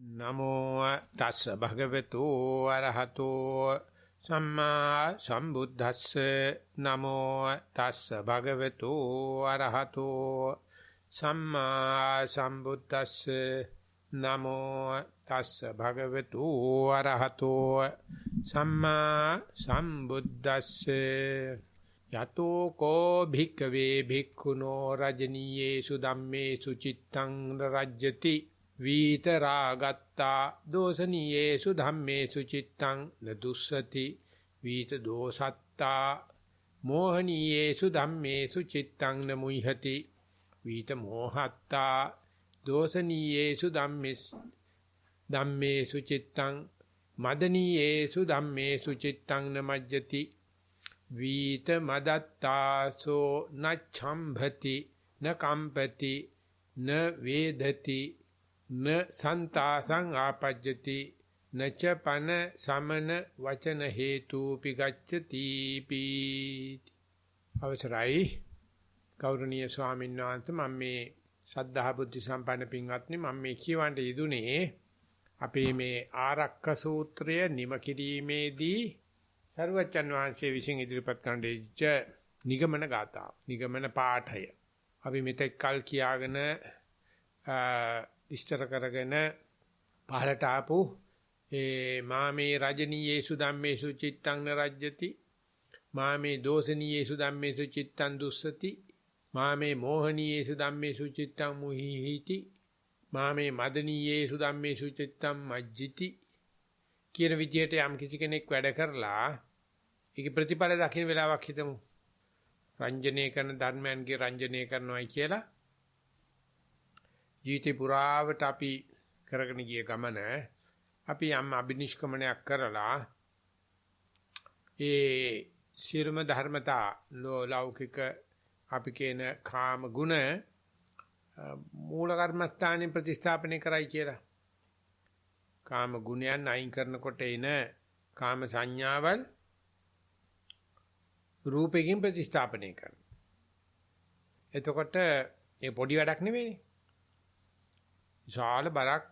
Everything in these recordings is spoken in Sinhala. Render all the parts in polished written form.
නමෝ තස්ස භගවතු අරහතෝ සම්මා සම්බුද්දස්ස නමෝ තස්ස භගවතු අරහතෝ සම්මා සම්බුද්දස්ස නමෝ තස්ස භගවතු අරහතෝ සම්මා සම්බුද්දස්ස යතෝ කෝ භික්ඛවේ භික්ඛුනෝ රජනීයේසු ධම්මේසු චිත්තං රජ්ජති වීතරාගත්තා දෝසනීයේසු ධම්මේසු චිත්තං නදුස්සති වීත දෝසත්තා මෝහනීයේසු ධම්මේසු චිත්තං නමුයිහති වීත මෝහත්තා දෝසනීයේසු ධම්මේසු චිත්තං මදනීයේසු ධම්මේසු චිත්තං නමජ්ජති වීත මදත්තාසෝ නච්ඡම්භති නකම්පති න වේදති න සන්තාසං ආපජ්ජති නච පන සමන වචන හේතු පිගච්ඡති පීති අවසරයි ගෞරවනීය ස්වාමීන් වහන්සේ මම මේ ශ්‍රද්ධා බුද්ධ සම්පන්න පින්වත්නි මම මේ කියවන්ට යෙදුනේ අපේ මේ ආරක්ක සූත්‍රය නිම කිරීමේදී සර්වචන් වහන්සේ විසින් ඉදිරිපත් කරන දෙච්ච නිගමන ගාථා නිගමන පාඨය අපි මෙතෙක් කල් කියාගෙන විස්තර කරගෙන පහලට ආපු මාමේ රජනීයේසු ධම්මේසු චිත්තං නරජ්ජති මාමේ දෝසනීයේසු ධම්මේසු චිත්තං දුස්සති මාමේ මෝහනීයේසු ධම්මේසු චිත්තං මුහිහිති මාමේ මදනීයේසු ධම්මේසු චිත්තං මජ්ජිති කියන විදිහට යම් කිසි කෙනෙක් වැඩ කරලා ඒකේ ප්‍රතිඵල දකින්න වෙලාවක් හිතමු රංජනීය කරන ධර්මයන්ගේ රංජනීය කරනවායි කියලා ජීවිතේ පුරාවට අපි කරගෙන ගිය ගමන අපි යම් අබිනිෂ්ක්‍මණයක් කරලා ඒ සියලුම ධර්මතා ලෞකික අපි කියන කාම ගුණ මූල කර්මස්ථානේ ප්‍රතිස්ථාපනය කරයි කියලා. කාම ගුණයන් අයින් කරනකොට එන කාම සංඥාවල් රූපයෙන් ප්‍රතිස්ථාපනය කරනවා. එතකොට ඒ පොඩි වැඩක් නෙවෙයිනේ. විශාල බරක්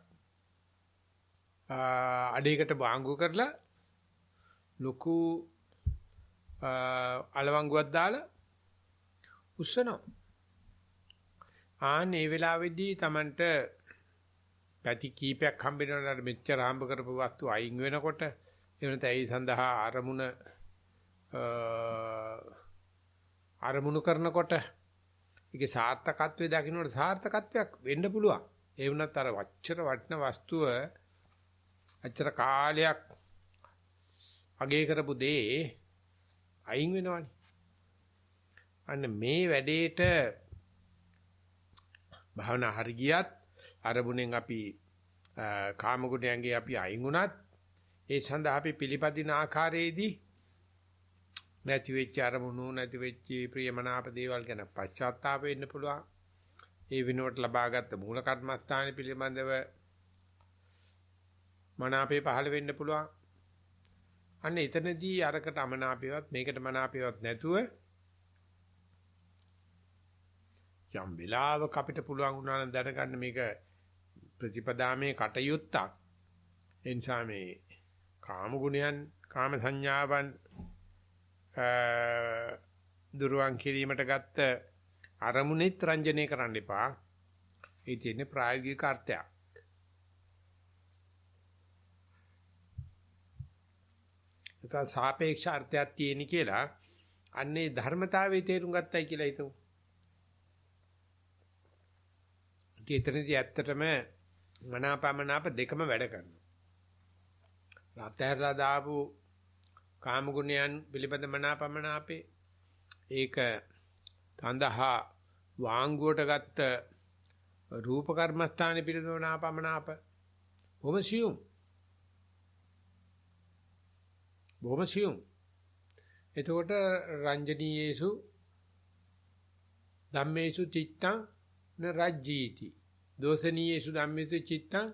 අඩේකට වාංගු කරලා ලොකු අලවංගුවක් දාලා උස්සනවා. ආනේ වෙලාවේදී Tamanට පැති කීපයක් හම්බ වෙනකොට මෙච්චර හම්බ කරපු වස්තු අයින් වෙනකොට එවනත ඒ සඳහා අරමුණු කරනකොට ඒකේ සාර්ථකත්වයේ දකින්නට සාර්ථකත්වයක් වෙන්න පුළුවන්. ඒ වුණත් අර වච්චර වටින වස්තුව අච්චර කාලයක් අගේ කරපු දේ අයින් වෙනවනේ. අන්න මේ වැඩේට භාවනා හරි ගියත් අරමුණෙන් අපි කාම ගුණයන්ගේ අපි අයින් වුණත් ඒ සඳහා අපි පිළිපදින ආකාරයේදී නැති වෙච්ච අරමුණු නැති වෙච්ච ප්‍රියමනාප දේවල් ගැන පශ්චාත්තාප වෙන්න පුළුවන්. ඒ විනෝඩ ලබාගත් මූල කර්මස්ථාන පිළිබඳව මනාපේ පහළ වෙන්න පුළුවන්. අන්න එතනදී අරකට අමනාපේවත් මේකට මනාපේවත් නැතුව යම් වෙලාවක අපිට පුළුවන් වුණා නම් දැනගන්න මේක ප්‍රතිපදාමේ කටයුත්තක්. ඒ නිසා මේ කාම ගුණයන් කාම සංඥාවන් දුරුවන් කිරීමට ගත්ත අරමුණෙත් රංජනය කරන්න එපා. ඒ තියෙන්නේ ප්‍රායෝගික අර්ථයක්. ඒක සාපේක්ෂ අර්ථයක් තියෙන කියලා අන්නේ ධර්මතාවයේ තේරුම් ගත්තයි කියලා හිතමු. ඒතරදී ඇත්තටම මනාපමනාප දෙකම වැඩ කරනවා. රාත්‍තරලා දාපු කාම ගුණයන් පිළිබඳ මනාපමනාපේ ඒක තඳහා වාංගුවට ගත්ත රූප කර්මස්ථාන පිළිබඳව නාපමනාප බොහොම සියුම්. එතකොට රංජනීයේසු ධම්මේසු චිත්තං නරජ්ජීති දෝසනීයේසු ධම්මේසු චිත්තං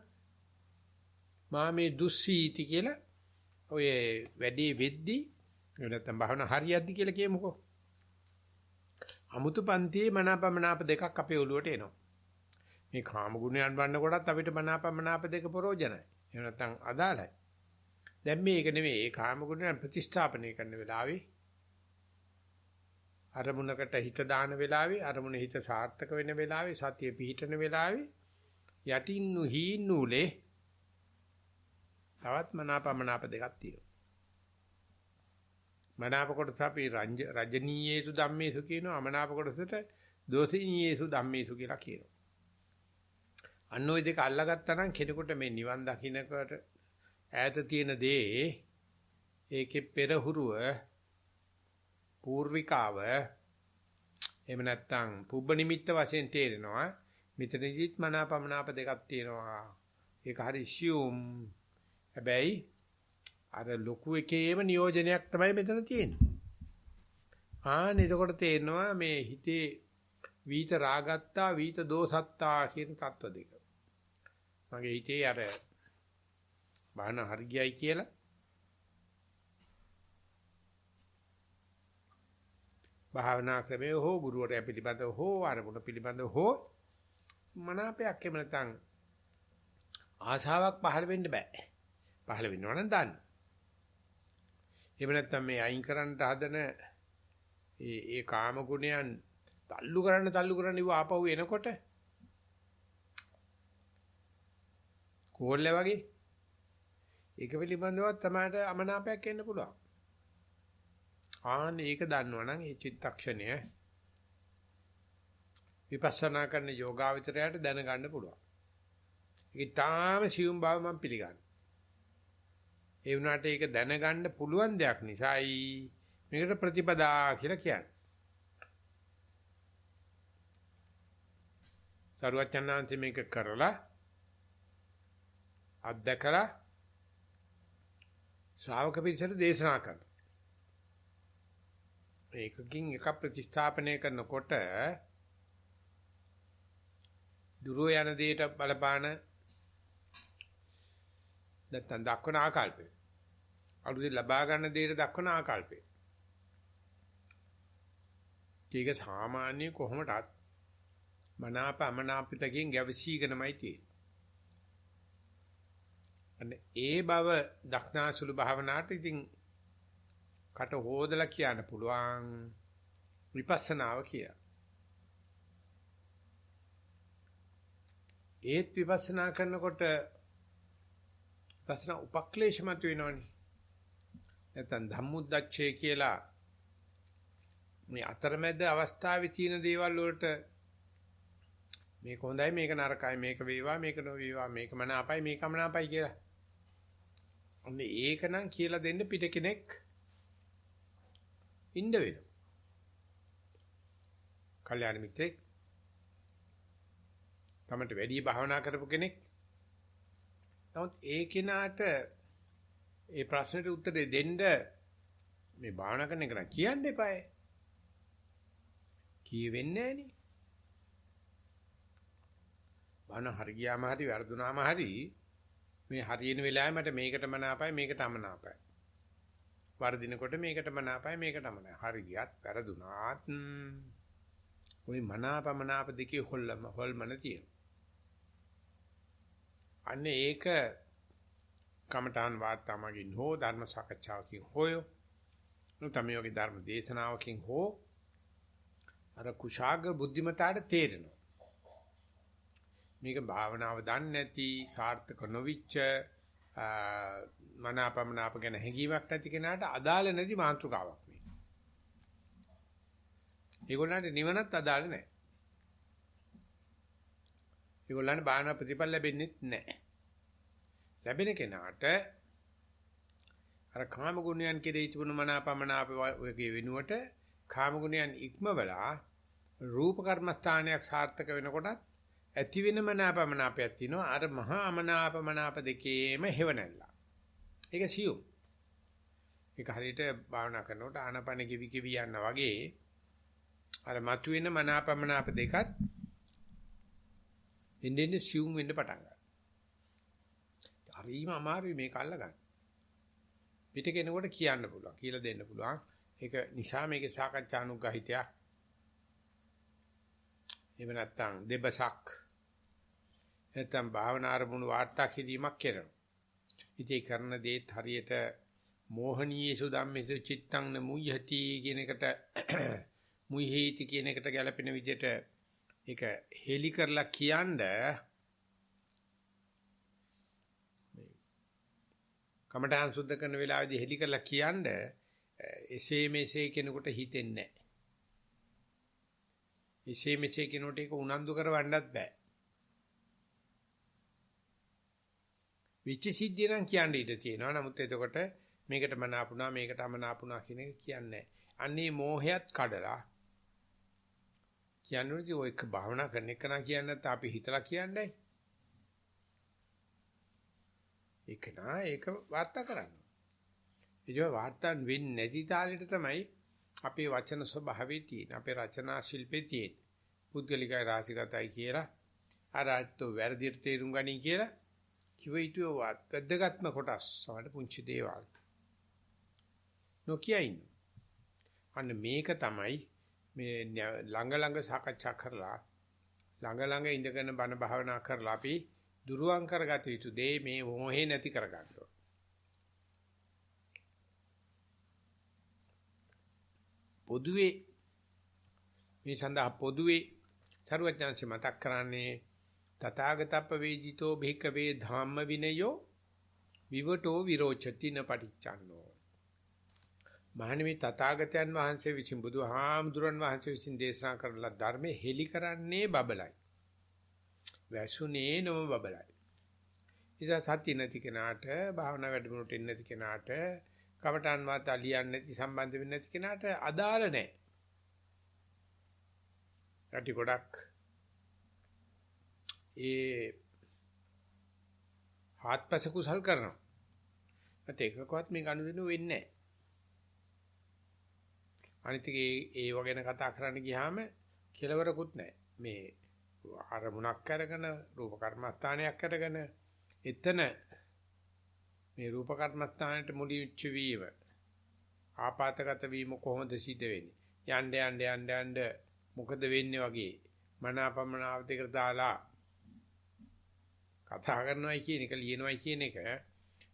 මාමේ දුස්සීති කියලා ඔය වැඩි වෙද්දි නැත්නම් භවන හරියද්දි කියලා කියමුකෝ. අමුතු පන්තියේ මනාපමනාප දෙකක් අපේ ඔළුවට එනවා. මේ කාම ගුණයන් වන්න කොටත් අපිට මනාපමනාප දෙක ප්‍රෝජනයි. එහෙම නැත්නම් අදාළයි. දැන් මේක නෙවෙයි. ඒ කාම ගුණයන් ප්‍රතිස්ථාපනය කරන වෙලාවේ අරමුණකට හිත දාන වෙලාවේ අරමුණ හිත සාර්ථක වෙන වෙලාවේ සතිය පිහිටන වෙලාවේ යටින්නු හීනූලේ තවත් මනාපමනාප දෙකක් තියෙනවා. මනාප කොටස අපි රජනීයේසු ධම්මේසු කියනවා. අමනාප කොටසට දෝෂිනීයේසු ධම්මේසු කියලා කියනවා. අන්න ওই දෙක අල්ලගත්තා නම් කෙනෙකුට මේ නිවන් දකින්නකට ඈත තියෙන දේ ඒකේ පෙරහුරුව පූර්විකාව එහෙම නැත්නම් පුබ්බ නිමිත්ත වශයෙන් තේරෙනවා. මෙතනදිත් මනාපමනාප දෙකක් තියෙනවා. ඒක හරි assume. හැබැයි අර ලොකු එකේම නියෝජනයක් තමයි මෙතන තියෙන්නේ. එතකොට තේරෙනවා මේ හිතේ වීත රාගත්තා වීත දෝසත්තා කියන தত্ত্ব දෙක. මගේ හිතේ අර බාහන හරියයි කියලා භාවනා ක්‍රමයේ හෝ ගුරුවරයා පිළිබඳව හෝ අරමුණ පිළිබඳව හෝ මනාපයක් එහෙම නැත්නම් ආශාවක් පහළ වෙන්න බෑ. පහළ වෙනවා නම් දන්න. එහෙම නැත්නම් මේ අයින් කරන්න හදන ඒ කාම ගුණයන් තල්ලු කරන්න ඉව ආපහු එනකොට කෝල්ල වගේ ඒක පිළිබඳව තමයි අමනාපයක් එන්න පුළුවන්. ඒක දන්නවනම් ඒ චිත්තක්ෂණය විපස්සනා කරන යෝගාවචරයට දැනගන්න පුළුවන්. ඒක තාම සියුම් බව මම පිළිගන්නවා. ඒ වුණාට ඒක දැනගන්න පුළුවන් දෙයක් නිසායි මේකට ප්‍රතිපදා කියලා කියන්නේ. සරුවචනාන්ති මේක කරලා අත්දකලා ශ්‍රාවක පිරිසට දේශනා කරනවා. ඒකකින් එක ප්‍රතිස්ථාපනය කරනකොට දුරෝ යන දෙයට බලපාන නැත්නම් දක්වන ආකල්පය. අලුතින් ලබා ගන්න දෙයට දක්වන ආකල්පය. ඒක සාමාන්‍ය කොහොමදත් මනාප අමනාපිතකින් ගැවසීගෙනමයි තියෙන්නේ. අන්න ඒ බව දක්නාසුළු භාවනාවට ඉතින් කට හොදලා කියන්න පුළුවන් විපස්සනාව කියලා. ඒත් විපස්සනා කරනකොට විපස්සනා උපක්ලේශමත් වෙනවනේ. නැත්නම් ධම්මුද්දච්චය කියලා මේ අතරමැද අවස්ථාවේ තියෙන දේවල් වලට මේක හොඳයි මේක නරකයි මේක වේවා මේක නොවේවා මේක මනාපයි මේක අමනාපයි කියලා. අන්න ඒක නම් කියලා දෙන්න පිට කෙනෙක් ඉන්න වෙනවා. කල්යාණ මිත්‍රෙක් තමන්ට වැඩි භාවනා කරපු කෙනෙක්. නමුත් ඒ කෙනාට ඒ ප්‍රශ්නෙට උත්තරේ දෙන්න මේ භාවනා කරන එක නම් කියන්න එපායි. කියවෙන්නේ නැහනේ. භාවනා හරි ගියාම හරි වැරදුනාම හරි මේ හරියන වෙලාවේ මට මේකට මනාපයි මේකට අමනාපයි. වර්ධිනකොට මේකට මනාපයි මේකට අමනාපයි. හරි ගියත් වැරදුනාත් ওই මනාපමනාප දෙකේ හොල්මන තියෙනවා. අන්න ඒක කමඨාන් වාර්තාමකින් හෝ ධර්ම සාකච්ඡාවකින් හෝයෝ තමයි වගේ ධර්ම දේශනාවකින් හෝ අර කුශාග්‍ර බුද්ධිමතාට තේරෙනවා. මේක භාවනාව දන්නේ නැති සාර්ථක නොවිච්ච මනාපමනාප ගැන හැඟීමක් නැති කෙනාට අදාළ නැති මාතෘකාවක් මේ. ඒගොල්ලන්ට නිවනත් අදාළ නැහැ. ඒගොල්ලන්ට භාවනා ප්‍රතිඵල ලැබෙන්නේ නැහැ. ලැබෙන කෙනාට අර කාම ගුණයන් කෙරෙහි තිබුණු මනාපමනාප ඔයගේ වෙනුවට කාම ගුණයන් ඉක්මවලා රූප කර්මස්ථානයක් සාර්ථක වෙනකොටත් ඇති වෙන මනාපමනාපයක් තියෙනවා. අර මහා අමනාපමනාප දෙකේම හේවණල්ලා. ඒක සියුම්. ඒක හරියට භාවනා කරනකොට ආනපන කිවි කිවි යනවා වගේ අර මතුවෙන මනාපමනාප දෙකත් ඉන්නේ සියුම් වෙන්න පටන් ගන්නවා. හරිම අමාරුයි මේක අල්ලගන්න. පිට කෙනෙකුට කියන්න පුළුවන්, කියලා දෙන්න පුළුවන්. ඒක නිසා මේකේ සාකච්ඡානුග්‍රහිතයක්. එහෙම නැත්නම් දෙබසක් නැත්නම් භාවනා අරමුණු වාර්තා කිරීමක් කරනවා. ඉතින් කරන දේත් හරියට මෝහනීයසු ධම්මේසු චිත්තං නමුයති කියන එකට මුයිහීති කියන එකට ගැලපෙන විදිහට ඒක හෙලි කරලා කියන්නේ කමඨාන් සුද්ධ කරන වෙලාවේදී හෙලි කරලා කියන්නේ එසේ මෙසේ කෙනෙකුට හිතෙන්නේ නැහැ. එසේ මෙසේ කෙනෙකුට ඒක උනන්දු කරවන්නත් බෑ. විචි සිද්ධිය නම් කියන්න ඉඩ තියෙනවා. නමුත් එතකොට මේකට මනාපුණා මේකට අමනාපුණා කියන එක කියන්නේ නැහැ. අන්නේ මෝහයත් කඩලා කියන්නේ ඔය එක භාවනා කරන එක නා කියන්නේ නැත්නම් අපි හිතලා කියන්නේ. ඒක නා ඒක වාර්තා කරන්න. ඒ වාර්තා වෙන්නේ නැති තාලෙට තමයි අපේ වචන ස්වභාවයේ තියෙන. අපේ රචනා ශිල්පයේ තියෙන. පුද්ගලිකයි රාශිගතයි කියලා අරහත්තු වැරදිට තේරුම් ගනි කියලා කිව යුතු වැදගත්ම කොටස් සමහර පුංචි දේවල්. නොකියයින්. අන්න මේක තමයි මේ ළඟ සාකච්ඡා කරලා ළඟ ඉඳගෙන බණ භාවනා කරලා අපි දුරුවන් කරගත යුතු දේ මේ මොහේ නැති කරගන්න ඕන. පොදුවේ මේ සඳහා පොදුවේ සර්වඥාන්සේ මතක් කරන්නේ තථාගතප්ප වේදිතෝ භික්ඛවේ ධම්ම විනයෝ විවටෝ විරෝචති න පටිච්චන්නෝ. මහණෙනි තථාගතයන් වහන්සේ විසින් බුදුහාමුදුරන් වහන්සේ විසින් දේශනා කරන ධර්මයේ හෙලි කරන්නේ බබලයි. වැසුනේ නොම බබලයි. ඉතින් සත්‍ය නැති කෙනාට භාවනා වැඩමුළුට එන්නේ නැති කෙනාට කමඨාන් වාර්තා ලියන්නේ නැති සම්බන්ධ වෙන්නේ නැති කෙනාට අදාළ නැහැ. යටි ගොඩක් ඒ හාත්පස කුසල් කරනවා. ඒත් එකකවත් මේ ගනුදෙනු වෙන්නේ නැහැ. අනිත් ඒ වගේ කතා කරන්න ගියාම කෙලවරකුත් නැහැ. මේ අරමුණක් අරගෙන රූප කර්මස්ථානයක් අරගෙන එතන මේ රූප කර්මස්ථානයට මුලිච්ච වීම ආපాతගත වීම කොහොමද සිද්ධ වෙන්නේ? යන්න මොකද වෙන්නේ වගේ මනාපමනාව දෙකට දාලා කතා කරනවයි කියන එක ලියනවයි කියන එක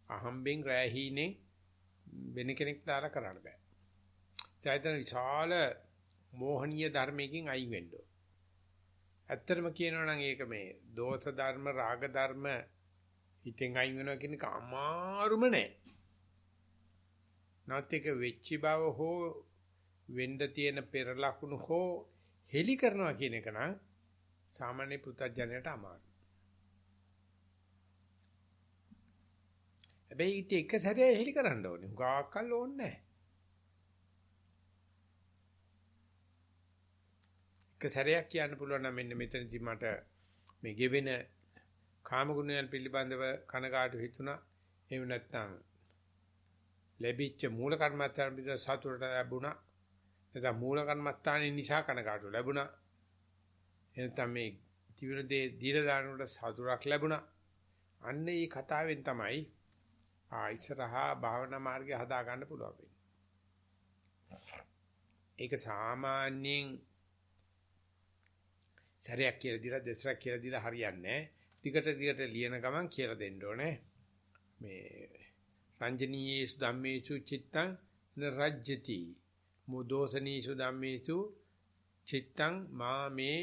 අහම්බෙන් රැහීනේ වෙන කෙනෙක් දාලා කරන්න බෑ. චෛතන විශාල මෝහනීය ධර්මයකින් අයින් වෙන්න ඕන. ඇත්තටම කියනවා නම් ඒක මේ දෝෂ ධර්ම රාග ධර්ම හිතෙන් අයින් වෙනවා කියන එක අමාරුම නෑ. නැත්නම් වෙච්ච බව හෝ වෙන්න තියෙන පෙර ලකුණු හෝ හෙලි කරනවා කියන එක නම් සාමාන්‍ය පුතඥයට අමාරුයි. හැබැයි ඊට එක සැරේ හෙලි කරන්න ඕනේ. හුඟක් කල් ඕනේ නැහැ. එක සැරයක් කියන්න පුළුවන් නම් මෙන්න මෙතනදී මට මේ ගෙවෙන කාම ගුණයන් පිළිබඳව කනගාටු හිතුණා. එහෙම නැත්නම් ලැබිච්ච මූල කර්මස්ථාන පිළිබඳ සතුටට ලැබුණා. නැත්නම් මූල කර්මස්ථානේ නිසා කනගාටු ලැබුණා. එනතම මේ ජීවිතේ දීලා දානකොට සතුටක් ලැබුණා. අන්න ඒ කතාවෙන් තමයි ඉස්සරහා භාවනා මාර්ගය හදා ගන්න පුළුවන් වෙන්නේ. ඒක සාමාන්‍යයෙන් සැරයක් කියලා දීලා දෙසරක් කියලා දීලා හරියන්නේ නැහැ. දිගට ලියන ගමන් කියලා දෙන්න ඕනේ. මේ රංජනීයේසු ධම්මේසු චිත්තං නරජ්ජති. මොදෝසනීසු ධම්මේසු චිත්තං මාමේ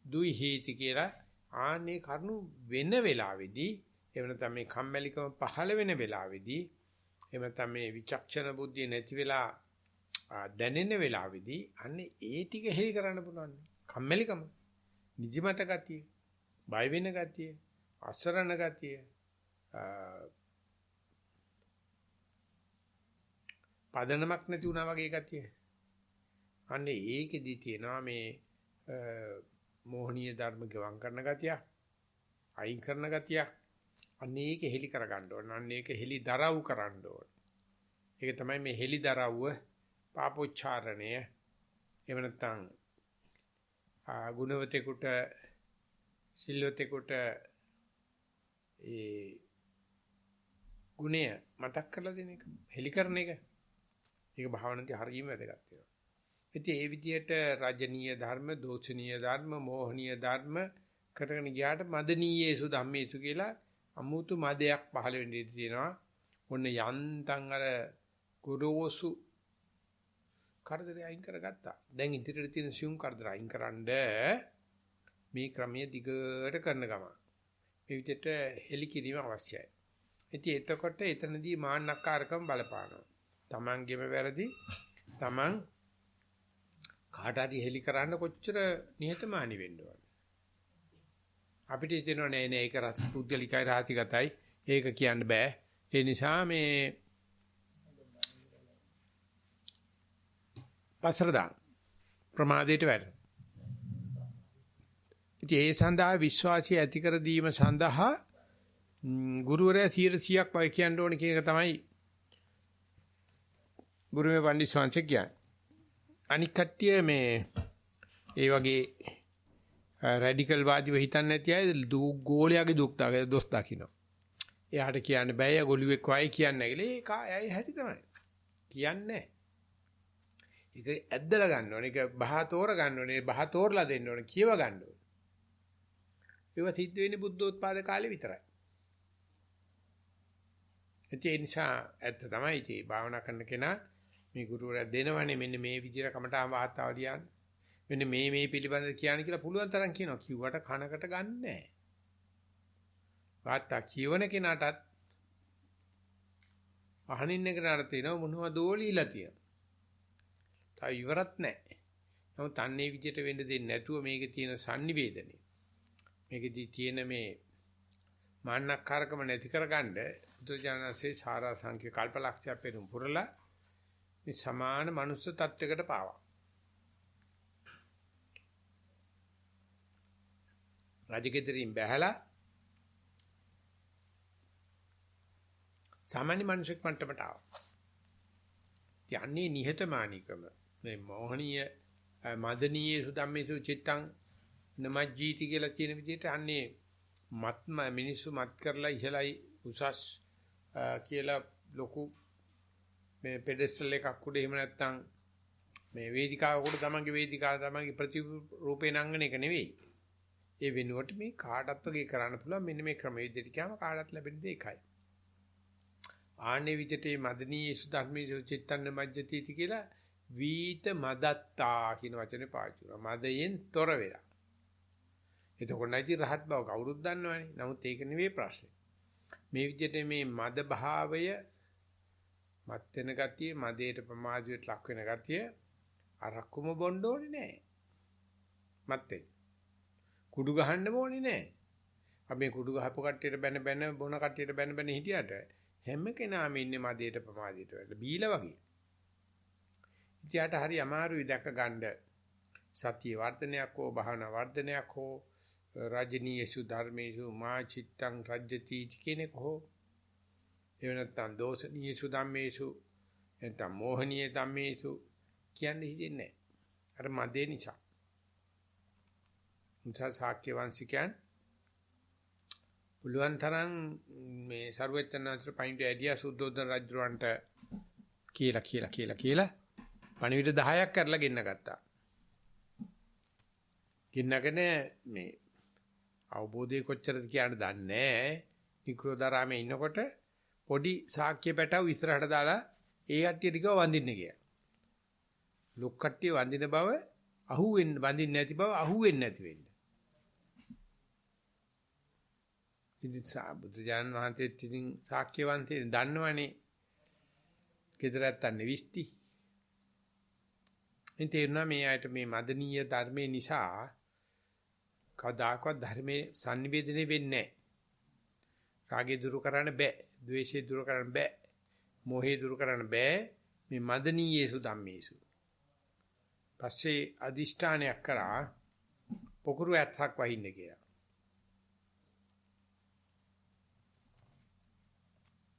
දුයිහීති කියලා ආනේ කරුණු වෙන වෙලාවේදී එහෙම නැත්නම් මේ කම්මැලිකම පහළ වෙන වෙලාවේදී එහෙම නැත්නම් මේ විචක්ෂණ බුද්ධිය නැති වෙලා දැනෙන වෙලාවේදී අන්නේ ඒ ටික හෙලි කරන්න පුළුවන්. කම්මැලිකම, නිදිමත ගතිය, බය වෙන ගතිය, අසරණ ගතිය, පදනමක් නැති වුණා වගේ ගතිය. අන්නේ ඒකෙදි තියෙනවා මේ මෝහනීය ධර්ම ගවන් කරන ගතිය, අයින් කරන ගතිය. අන්නේ ඒක හෙලි කරගන්න ඕන. අන්නේ ඒක හෙලි දරව් කරන්න ඕන. ඒක තමයි මේ හෙලි දරව්ව පාපොච්චාරණය. එහෙම නැත්නම් ගුණවතෙකුට සිල්වතෙකුට ඒ ගුණය මතක් කරලා දෙන එක, හෙලි කරන එක. ඒක භාවනාවේ හරියම වැදගත් වෙනවා. ඉතින් ඒ විදිහට රජනීය ධර්ම, දෝෂනීය ධර්ම, මෝහනීය ධර්ම කරගෙන ගියාට මදනීයේසු ධම්මේසු කියලා අමුතු මදයක් පහළ වෙන්න ඉඩ තියෙනවා. ඔන්න යන්තම් අර ගොරෝසු කරදරය අයින් කරගත්තා. දැන් ඉදිරියට තියෙන සියුම් කරදර අයින් කරන්ඩ මේ ක්‍රමයේ දිගට කරන ගම. මේ විදිහට හෙලි කිරීම අවශ්‍යයි. ඉතින් එතකොට එතනදී මාන්නක්කාරකම් බලපානවා. Tamanගෙම වැරදි Taman කාට හරි හෙලි කරන්න කොච්චර නිහතමානී වෙන්න ඕන. අපිට හිතෙනවා නෑ නෑ ඒක රස පුද්ගලිකයි රාජිගතයි ඒක කියන්න බෑ. ඒ නිසා මේ පසර දාන ප්‍රමාදයට වැටෙනවා. ඉතින් ඒ සඳහා විශ්වාසය ඇති කර දීම සඳහා ගුරුවරයා 100%ක් වයි කියන්න ඕනේ කියන එක තමයි ගුරුමේ පණ්ඩිත ස්වාමීන් කියන්නේ. අනික් කට්ටිය මේ ඒ වගේ රැඩිකල් වාදීව හිතන්නේ නැති අය ගෝලයාගේ දොස් දකින්න. එයාට කියන්න බෑ ගොළුෙක් වයි කියන්නේ නැහැ. ඒක ඇයි හැටි තමයි. කියන්නේ ඒක ඇද්දලා ගන්න ඕනේ. ඒක බහ තෝර ගන්න ඕනේ. බහ තෝරලා දෙන්න ඕනේ. කියව ගන්න ඕනේ. ඒව සිද්ධ වෙන්නේ බුද්ධෝත්පාද කාලේ විතරයි. ඒ නිසා ඇත්ත තමයි ඉතින් භාවනා කරන කෙනා මේ ගුරුවරයා දෙනවනේ මෙන්න මේ විදිහට කමටහන් වාතාව ලියන්න. මෙන්න මේ පිළිබඳව කියන්න කියලා පුළුවන් තරම් කියනවා. කිව්වට කනකට ගන්නෑ. වාතා කියවන කෙනාටත් අහනින්න කෙනාට තියෙනවා මොනවද ඕලීලා තියෙනවා. තා ඉවරත් නැහැ. නමුත් අන්නේ විදිහට වෙන්න දෙන්නේ නැතුව මේකේ තියෙන sannivedanaye. මේකෙදි තියෙන මේ මාන්නක්කාරකම නැති කරගන්න බුදුජානකසේ සාරා සංඛ්‍ය කල්පලක්ෂය පෙරම් පුරලා මේ සමාන මනුස්ස තත්වයකට පාවා. රාජකීයතරින් බැහැලා සාමාන්‍ය මිනිසෙක් මට්ටමට ආවා. යන්නේ නිහතමානීකම මේ මොහණීය මදනීය සුදම්මේසු චිත්තං නමජ්ජීති කියලා කියන විදිහට අන්නේ මත්ම මිනිස්සු මත් කරලා ඉහළයි උසස් කියලා ලොකු මේ පෙඩෙස්ටල් එකක් උඩ එහෙම නැත්නම් මේ වේදිකාව උඩ තමන්ගේ වේදිකාව තමන්ගේ ප්‍රතිරූපේ නංගන එක නෙවෙයි. ඒ වෙනුවට මේ කාටත් වගේ කරන්න පුළුවන් මෙන්න මේ ක්‍රම විදිහට කියම කාටත් ලැබෙන දේ එකයි. ආන්නේ විදිහට මදනී සුධර්මී චිත්තන්න මජ්ජති කියලා වීත මදත්තා කියන වචනේ පාවිච්චි කරනවා. මදයෙන් තොර වෙලා. එතකොට නැති රහත් බව කවුරුත් දන්නවනේ. නමුත් ඒක නෙවෙයි ප්‍රශ්නේ. මේ විදිහට මේ මද භාවය මත් වෙන ගතිය, මදයට ප්‍රමාදයට ලක් වෙන ගතිය අරක්කුම බොන්න ඕනේ නැහැ. මත්තේ. කුඩු ගහන්න ඕනේ නැහැ. අපි මේ කුඩු ගහපු කට්ටියට බැන බොන කට්ටියට බැන හිටියට හැම කෙනාම ඉන්නේ මදයට ප්‍රමාදයට වෙලා බීලා වගේ. ඉතියාට හරි අමාරුයි දැක ගන්න සතිය වර්ධනයක් හෝ භාවනා වර්ධනයක් හෝ රජනීයසු ධර්මේසු මා චිත්තං රජ්‍යති කියනක හෝ එව නැත්නම් දෝෂනීයසු ධම්මේසු නැත්නම් මෝහනීය ධම්මේසු කියන්නේ හිතෙන්නේ නැහැ. අර මදේ නිසා. මුසා ශාක්‍ය වංශිකයන් පුළුවන් තරම් මේ ਸਰවඥාන්තර පයින්ට ඇඩියා සුද්ධෝදන රජුන්ට කියලා පණිවිඩ 10ක් කරලා ගෙන්න ගත්තා. ගෙන්නගෙන මේ අවබෝධය කොච්චරද කියන්න දන්නේ නැහැ. නික්‍රෝධාරාමේ ඉන්නකොට පොඩි ශාක්‍ය පැටව ඉස්සරහට දාලා ඒ කට්ටිය ටිකව වඳින්න ගියා. ලොක් කට්ටිය වඳින බව අහුවෙන්න වඳින්න නැති බව අහුවෙන්නේ නැති වෙන්න. ඉතින් බුදුජානක වහන්සේත් ඉතින් ශාක්‍ය වංශේ දන්නවනේ. කෙදරත්තන්නේ විස්ති. ඉතින් තේරුණා මේ ආයත මේ මදනීය ධර්මයේ නිසා කවදාකවත් ධර්මයේ sannivedane වෙන්නේ නැහැ. රාගය දුරු කරන්න බෑ, ද්වේෂය දුරු කරන්න බෑ, මෝහය දුරු කරන්න බෑ මේ මදනීයේසු ධම්මේසු. පස්සේ අදිෂ්ඨානයක් කරා පොකුරු ඇත්තක් වහින්න කියලා.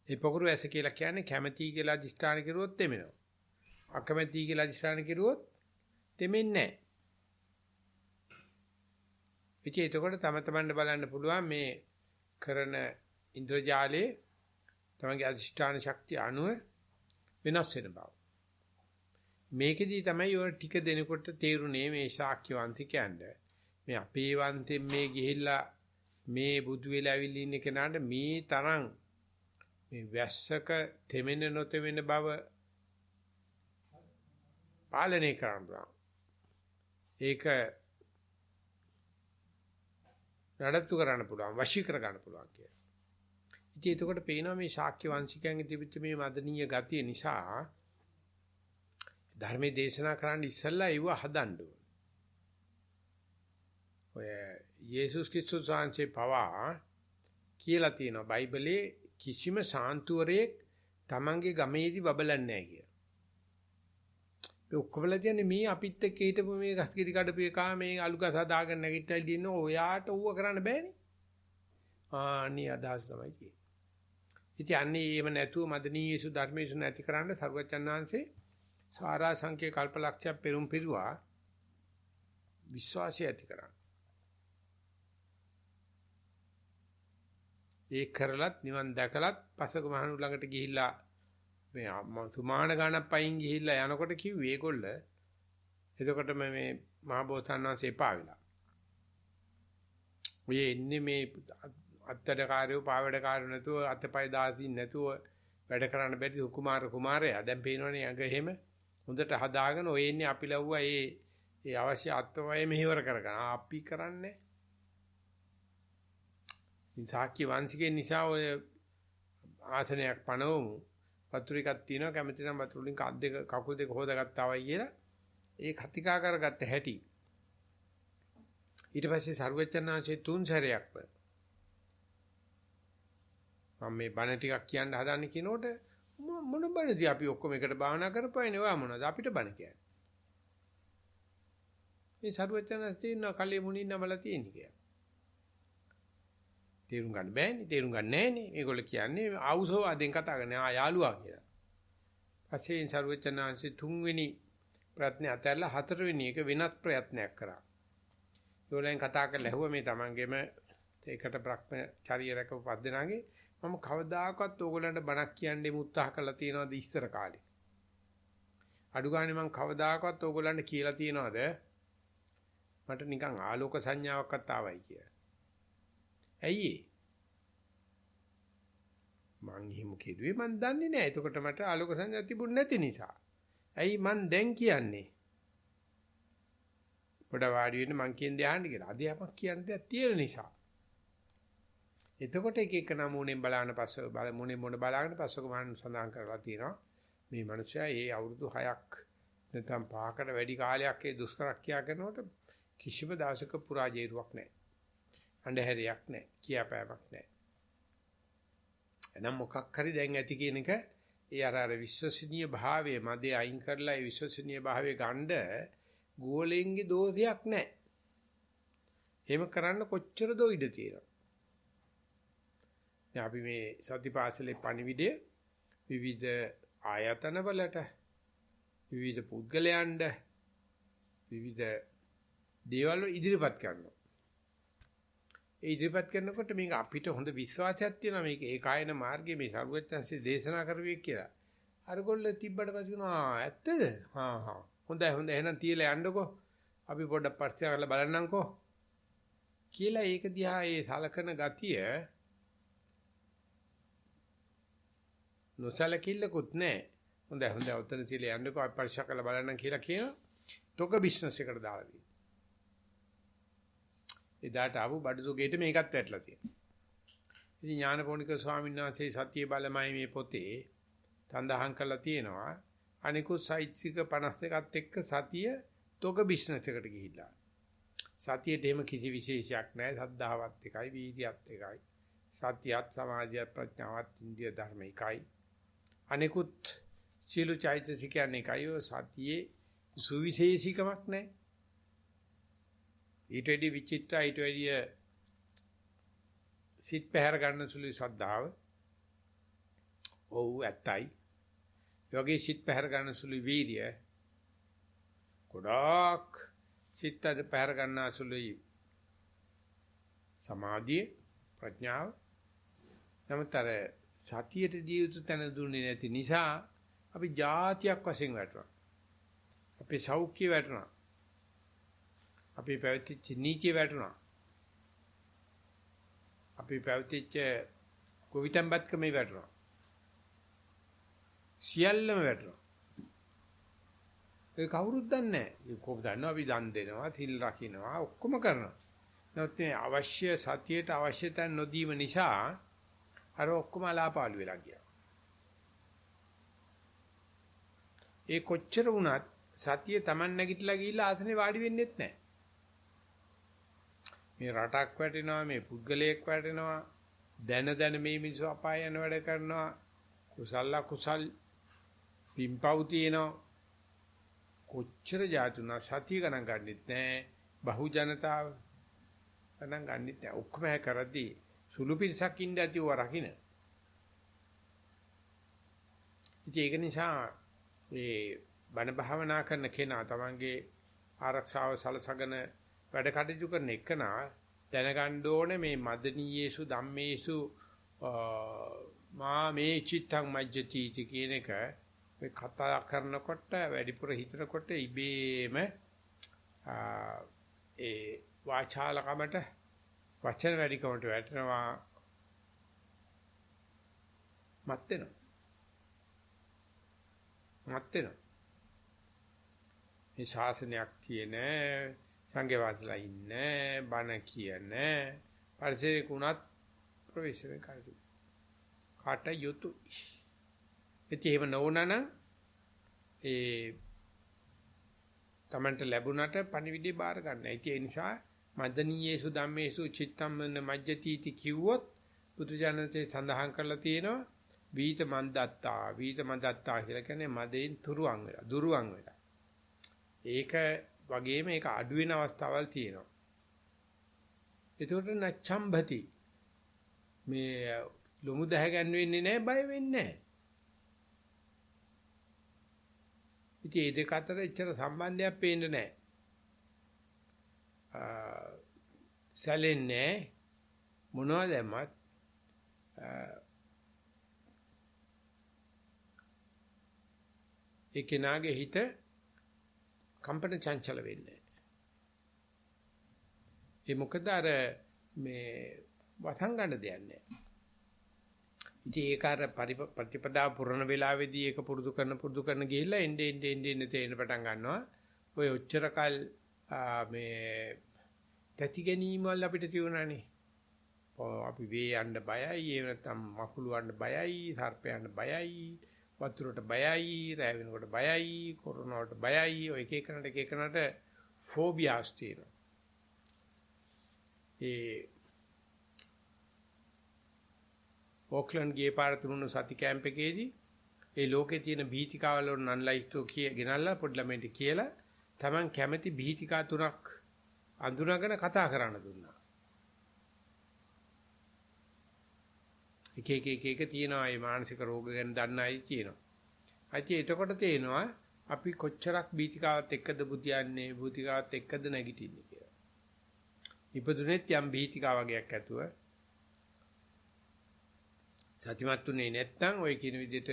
ඒ පොකුරු ඇස කියලා කියන්නේ කැමැති කියලා අදිෂ්ඨාන කරුවොත් තෙමෙනවා. අකමැති කියලා අදිෂ්ඨාන කරුවොත් තෙමෙන්නේ නැහැ. ඉතින් එතකොට තම තමන්ට බලන්න පුළුවන් මේ කරන ඉන්ද්‍රජාලයේ තමන්ගේ අදිෂ්ඨාන ශක්තිය අනුව වෙනස් වෙන බව. මේකෙදී තමයි ඔය ටික දෙනකොට තේරුනේ මේ ශාක්‍ය වංශිකයන්ට මේ අපේ වන්තෙන් මේ ගිහිල්ලා මේ බුදු වෙලා ඇවිල්ලා ඉන්න කෙනාට මේ තරම් මේ වැස්සක තෙමෙන නොතෙමෙන බව පාලනය කරන්න පුළුවන්. ඒක නඩත්තු කරන්න පුළුවන්, වශී කර ගන්න පුළුවන් කියලා. ඉතින් එතකොට පේනවා මේ ශාක්‍ය වංශිකයන්ගේ තිබිච්ච මේ මදනීය ගතිය නිසා ධර්මයේ දේශනා කරන්න ඉස්සෙල්ලා ඒව හදන්න ඕන. ඔය යේසුස් ක්‍රිස්තුස් වහන්සේ පවා කියලා තියෙනවා බයිබලයේ කිසිම සාන්තුවරයෙක් Tamange ගමේදී බබලන්නේ නැහැ කියලා. ඒ ඔක්කොමලා කියන්නේ මේ අපිත් එක්ක හිටපු මේ ගස්කිරි කඩපු එකා මේ අලු ගස හදාගෙන නැගිටලා ඉන්න ඔයාට ඌව කරන්න බෑනේ. අනේ අදහස් තමයි තියෙන්නේ. ඉතින් අන්නේ එහෙම නැතුව මදනීයසු ධර්මයේසු නැති කරන්න සර්වචන් වහන්සේ සාරා සංඛ්‍ය කල්පලක්ෂය පෙරම් පිරුවා විශ්වාසය ඇති කරන්න. ඒ කරලත් නිවන් දැකලත් පසක මහණු ළඟට ගිහිල්ලා මේ සුමාන ගානක් පයින් ගිහිල්ලා යනකොට කිව්වේ ඒගොල්ල එතකොට මේ මහබෝසත්ණන් වහන්සේ එපා වෙලා. ඔය එන්නේ මේ අත්තඩකාරයෝ පාවඩකාරයෝ නැතුව අතපය දාසින් නැතුව වැඩ කරන්න බැරි කුමාරයා දැන් පේනවනේ අඟ එහෙම හොඳට හදාගෙන ඔය ඉන්නේ අපි ලව්වා ඒ අවශ්‍ය අත්පය මෙහෙවර කරගන්න. අපි කරන්නේ ඉන්සාක්‍ය වංශිකේ නිසා ඔය ආසනයක් පනවමු. වතුර එකක් තියෙනවා කැමති නම් වතුර වලින් කකුල් දෙක හොදාගත්තා වයි කියලා ඒ කතිකා කරගත්ත හැටි. ඊට පස්සේ සර්වචනාංශේ 3 සැරයක්ම මම මේ බණ ටිකක් කියන්න හදන්නේ කිනෝට මොන බණදී අපි ඔක්කොම එකට භාවනා කරපුවානේ ඔයා මොනවද අපිට බණ කියන්නේ. මේ සර්වචනාංශ තියෙන කලෙ මුණින් නමලා තියෙන්නේ කියලා. තේරුම් ගන්න බෑනේ තේරුම් ගන්න නෑනේ මේගොල්ලෝ කියන්නේ ආවුසෝ ආදෙන් කතා කරන යාළුවා කියලා. පස්සේ සර්වචනාංශේ 3 වෙනි ප්‍රයත්නය අතරලා 4 වෙනි එක වෙනත් ප්‍රයත්නයක් කරා. ඒගොල්ලන් කතා කරලා ඇහුවා මේ තමන්ගේම ඒකට බ්‍රහ්මචර්ය රැකපු පද්දනාගේ මම කවදාකවත් ඕගොල්ලන්ට බණක් කියන්නේ උත්සාහ කරලා තියනවාද ඉස්සර කාලේ. අඩු ගානේ මම කවදාකවත් ඕගොල්ලන්ට කියලා තියනවාද මට නිකන් ආලෝක සංඥාවක්වත් ආවයි කියලා. ඇයි ඒ? මං හිමු කෙරුවේ මං දන්නේ නැහැ. එතකොට මට ආලෝක සංඥා තිබුණ නැති නිසා. ඇයි මං දැන් කියන්නේ? පොඩ වාඩි වෙන්න මං කියන්නේ ආන්න කියලා. අද යමක් කියන්න දෙයක් තියෙන නිසා. එතකොට එක එක නමුණෙන් බලන පස්ස බල මොන බලාගෙන පස්සක මම සඳහන් කරලා තියෙනවා. මේ මිනිස්සයා ඒ අවුරුදු 6ක් නැත්නම් 5කට වැඩි කාලයක් ඒ දුෂ්කරක්‍රියා කරනකොට කිසිම දවසක පුරාජේරුවක් නැහැ. අන්ධහැරියක් නැහැ. කියාපෑමක් නැහැ. එනම් මොකක් හරි දැන් ඇති කියන එක ඒ අර විශ්වසනීය භාවයේ මැදේ අයින් කරලා ඒ විශ්වසනීය භාවයේ ගන්න ගෝලෙන්ගේ දෝෂයක් නැහැ. එහෙම කරන්න කොච්චර දෝ ඉඩ තියෙනවා. දැන් අපි මේ සතිපාසලේ පණිවිඩය විවිධ ආයතන වලට විවිධ පුද්ගලයන්ට විවිධ දේවල් ඉදිරිපත් කරනවා. ඒ ඉදිරිපත් කරනකොට මේක අපිට හොඳ විශ්වාසයක් තියෙනවා මේක ඒකායන මාර්ගයේ මේ සරුවච්චන්සේ දේශනා කරුවේ කියලා. අරගොල්ල තිබ්බට පස්සේ කියනවා ඇත්තද? හොඳයි එහෙනම් තියලා යන්නකෝ. අපි පොඩ්ඩක් පරිස්සම් කරලා බලන්නම්කෝ. කියලා ඒක දිහා ඒ සලකන ගතිය නොසලකිල්ලකුත් නැහැ. හොඳයි ඔතන තියලා යන්නකෝ අපි පරිස්සම් කරලා බලන්නම් කියලා කියනවා. තොක බිස්නස් එකට දාලා තියෙනවා. එදාට ආපු බඩසුගේට මේකත් වැටලා තියෙනවා. ඉතින් ඥානපෝනික ස්වාමීන් වහන්සේ සත්‍ය බලමයි මේ පොතේ තඳහන් කරලා තියෙනවා. අනිකුත් සයිත්‍සික 52ත් එක්ක සතිය තොග බිස්නස් එකට ගිහිල්ලා. සතියට එහෙම කිසි විශේෂයක් නැහැ. සද්ධාවත් එකයි, වීර්යයත් එකයි. සත්‍යයත්, සමාධියත්, ප්‍රඥාවත්, ඉන්දිය ධර්ම එකයි. අනිකුත් සීල චෛතසිකයන් එකයි. ඔය සතියේ සුවිශේෂීකමක් නැහැ. ඊට වැඩි විචිත්‍ර ඊට වැඩි සිත් පැහැර ගන්න සුළු ශ්‍රද්ධාව. ඔව් ඇත්තයි. යෝගී සිත් පැහැර ගන්න සුළු වීර්ය. ගොඩාක් සිත් පැහැර ගන්න සුළුයි සමාධිය ප්‍රඥාව. නමුත් අර සතියට දී යුතු තැන දුන්නේ නැති නිසා අපි જાතියක් වශයෙන් වැටුණා. අපේ සෞඛ්‍ය වැටුණා. අපි පැවතිච්ච නීතිය වැටුණා. අපි පැවතිච්ච ගොවිතැන්පත්කමේ වැටුණා. සියල්ලම වැටුණා. ඒ කවුරුත් දන්නේ නැහැ. කොහොමද දන්නවා අපි දන් දෙනවා, සිල් රකින්නවා, ඔක්කොම කරනවා. නමුත් මේ අවශ්‍ය සතියට අවශ්‍ය තැන් නොදීම නිසා අර ඔක්කොම අලාපාලු වෙලා ගියා. ඒ කොච්චර වුණත් සතිය Taman නැගිටලා ගිහිල්ලා ආසනේ වාඩි වෙන්නෙත් නැහැ. මේ රටක් වැටෙනවා, මේ පුද්ගලයෙක් වැටෙනවා, දැන මේ මිනිස්සු අපාය යන වැඩ කරනවා, කුසල කුසල් පිම්පව් තියෙනවා. කොච්චර જાතුනා සතිය ගණන් ගන්නෙත් නැහැ. බහු ජනතාව ගණන් ගන්නෙත් නැහැ. ඔක්කොම කරද්දී සුළු පිරිසක් ඉඳ ඇති ඒවා රකින්න. ඉතින් ඒක නිසා මේ බණ භාවනා කරන කෙනා තමන්ගේ ආරක්ෂාව සලසගෙන වැඩ කටයුතු කරන එකනා දැනගන්න ඕනේ මේ මදනීයේසු ධම්මේසු මා මේ චිත්තං මජ්ජති කියන එක මේ කතා කරනකොට වැඩිපුර හිතනකොට ඉබේම ඒ වාචාලකමට වචන වැඩිකමට වැටෙනවා මත් වෙනවා. මේ ශාසනයක් තියෙන සංඝවාදලා ඉන්න බණ කියන පරිසරයක උනත් ප්‍රවේශ වෙන කාර්යය කාට යුතුයි. එහෙම නොවුනන ඒ තමන්ට ලැබුණට පණිවිඩය බාර ගන්න. ඒ නිසා මදනීයේසු ධම්මේසු චිත්තම් මජ්ජති කිව්වොත් බුදුජානකේ සඳහන් කරලා තියෙනවා වීත මන්දත්තා කියලා කියන්නේ මදෙන් දුරුවන් වෙලා. ඒක වගේම ඒක අඩු වෙන අවස්ථාවල් තියෙනවා. ඒකට නච්ඡම්බති මේ ලොමු දැහ ගන්න වෙන්නේ නැහැ, බය වෙන්නේ නැහැ. ඉතින් මේ දෙක අතර එච්චර සම්බන්ධයක් පේන්නේ නැහැ. සැලෙන්නේ මොනවද දැම්මත් ඒ කෙනාගේ හිත කම්පන චංචල වෙන්නේ. ඒ මොකද අර මේ වසන් ගන්න දෙයක් නැහැ. ඉතින් ඒක අර ප්‍රතිපදා පුරණ වේලාවේදී ඒක පුරුදු කරන ගිහිල්ලා එන්නේ තේරෙන පටන් ගන්නවා. ඔය ඔච්චරකල් මේ තැති ගැනීම වල අපිට තියුණානේ. අපි වේ යන්න බයයි, ඒ නැත්තම් මකුළු යන්න බයයි, සර්පයන්ට බයයි, වතුරට බයයි, රැ වෙනකොට බයයි, කොරෝනා වලට බයයි, ඔය එක එකනට ෆෝබියාස් තියෙනවා. ඒ ඕක්ලන්ඩ් ගියේ පාර තුනුන සති කැම්ප් එකේදී ඒ ලෝකේ තියෙන බීතිකාවල නන්ලයිට්ෝ ගෙනල්ලා පොඩි ළමයින්ට කියලා Taman කැමති බීතිකා තුනක් අඳුනගෙන කතා කරන්න දුන්නා. එක තියෙනවා මේ මානසික රෝග ගැන දන්න අය තියෙනවා. අයිති එතකොට තේනවා අපි කොච්චරක් බීතිකාවත් එක්කද බුදියන්නේ, බීතිකාවත් එක්කද නැගිටින්නේ කියලා. ඉපදුනේත් යම් බීතිකා වගේක් ඇතුව සත්‍යමත් උනේ නැත්තම් ඔය කියන විදිහට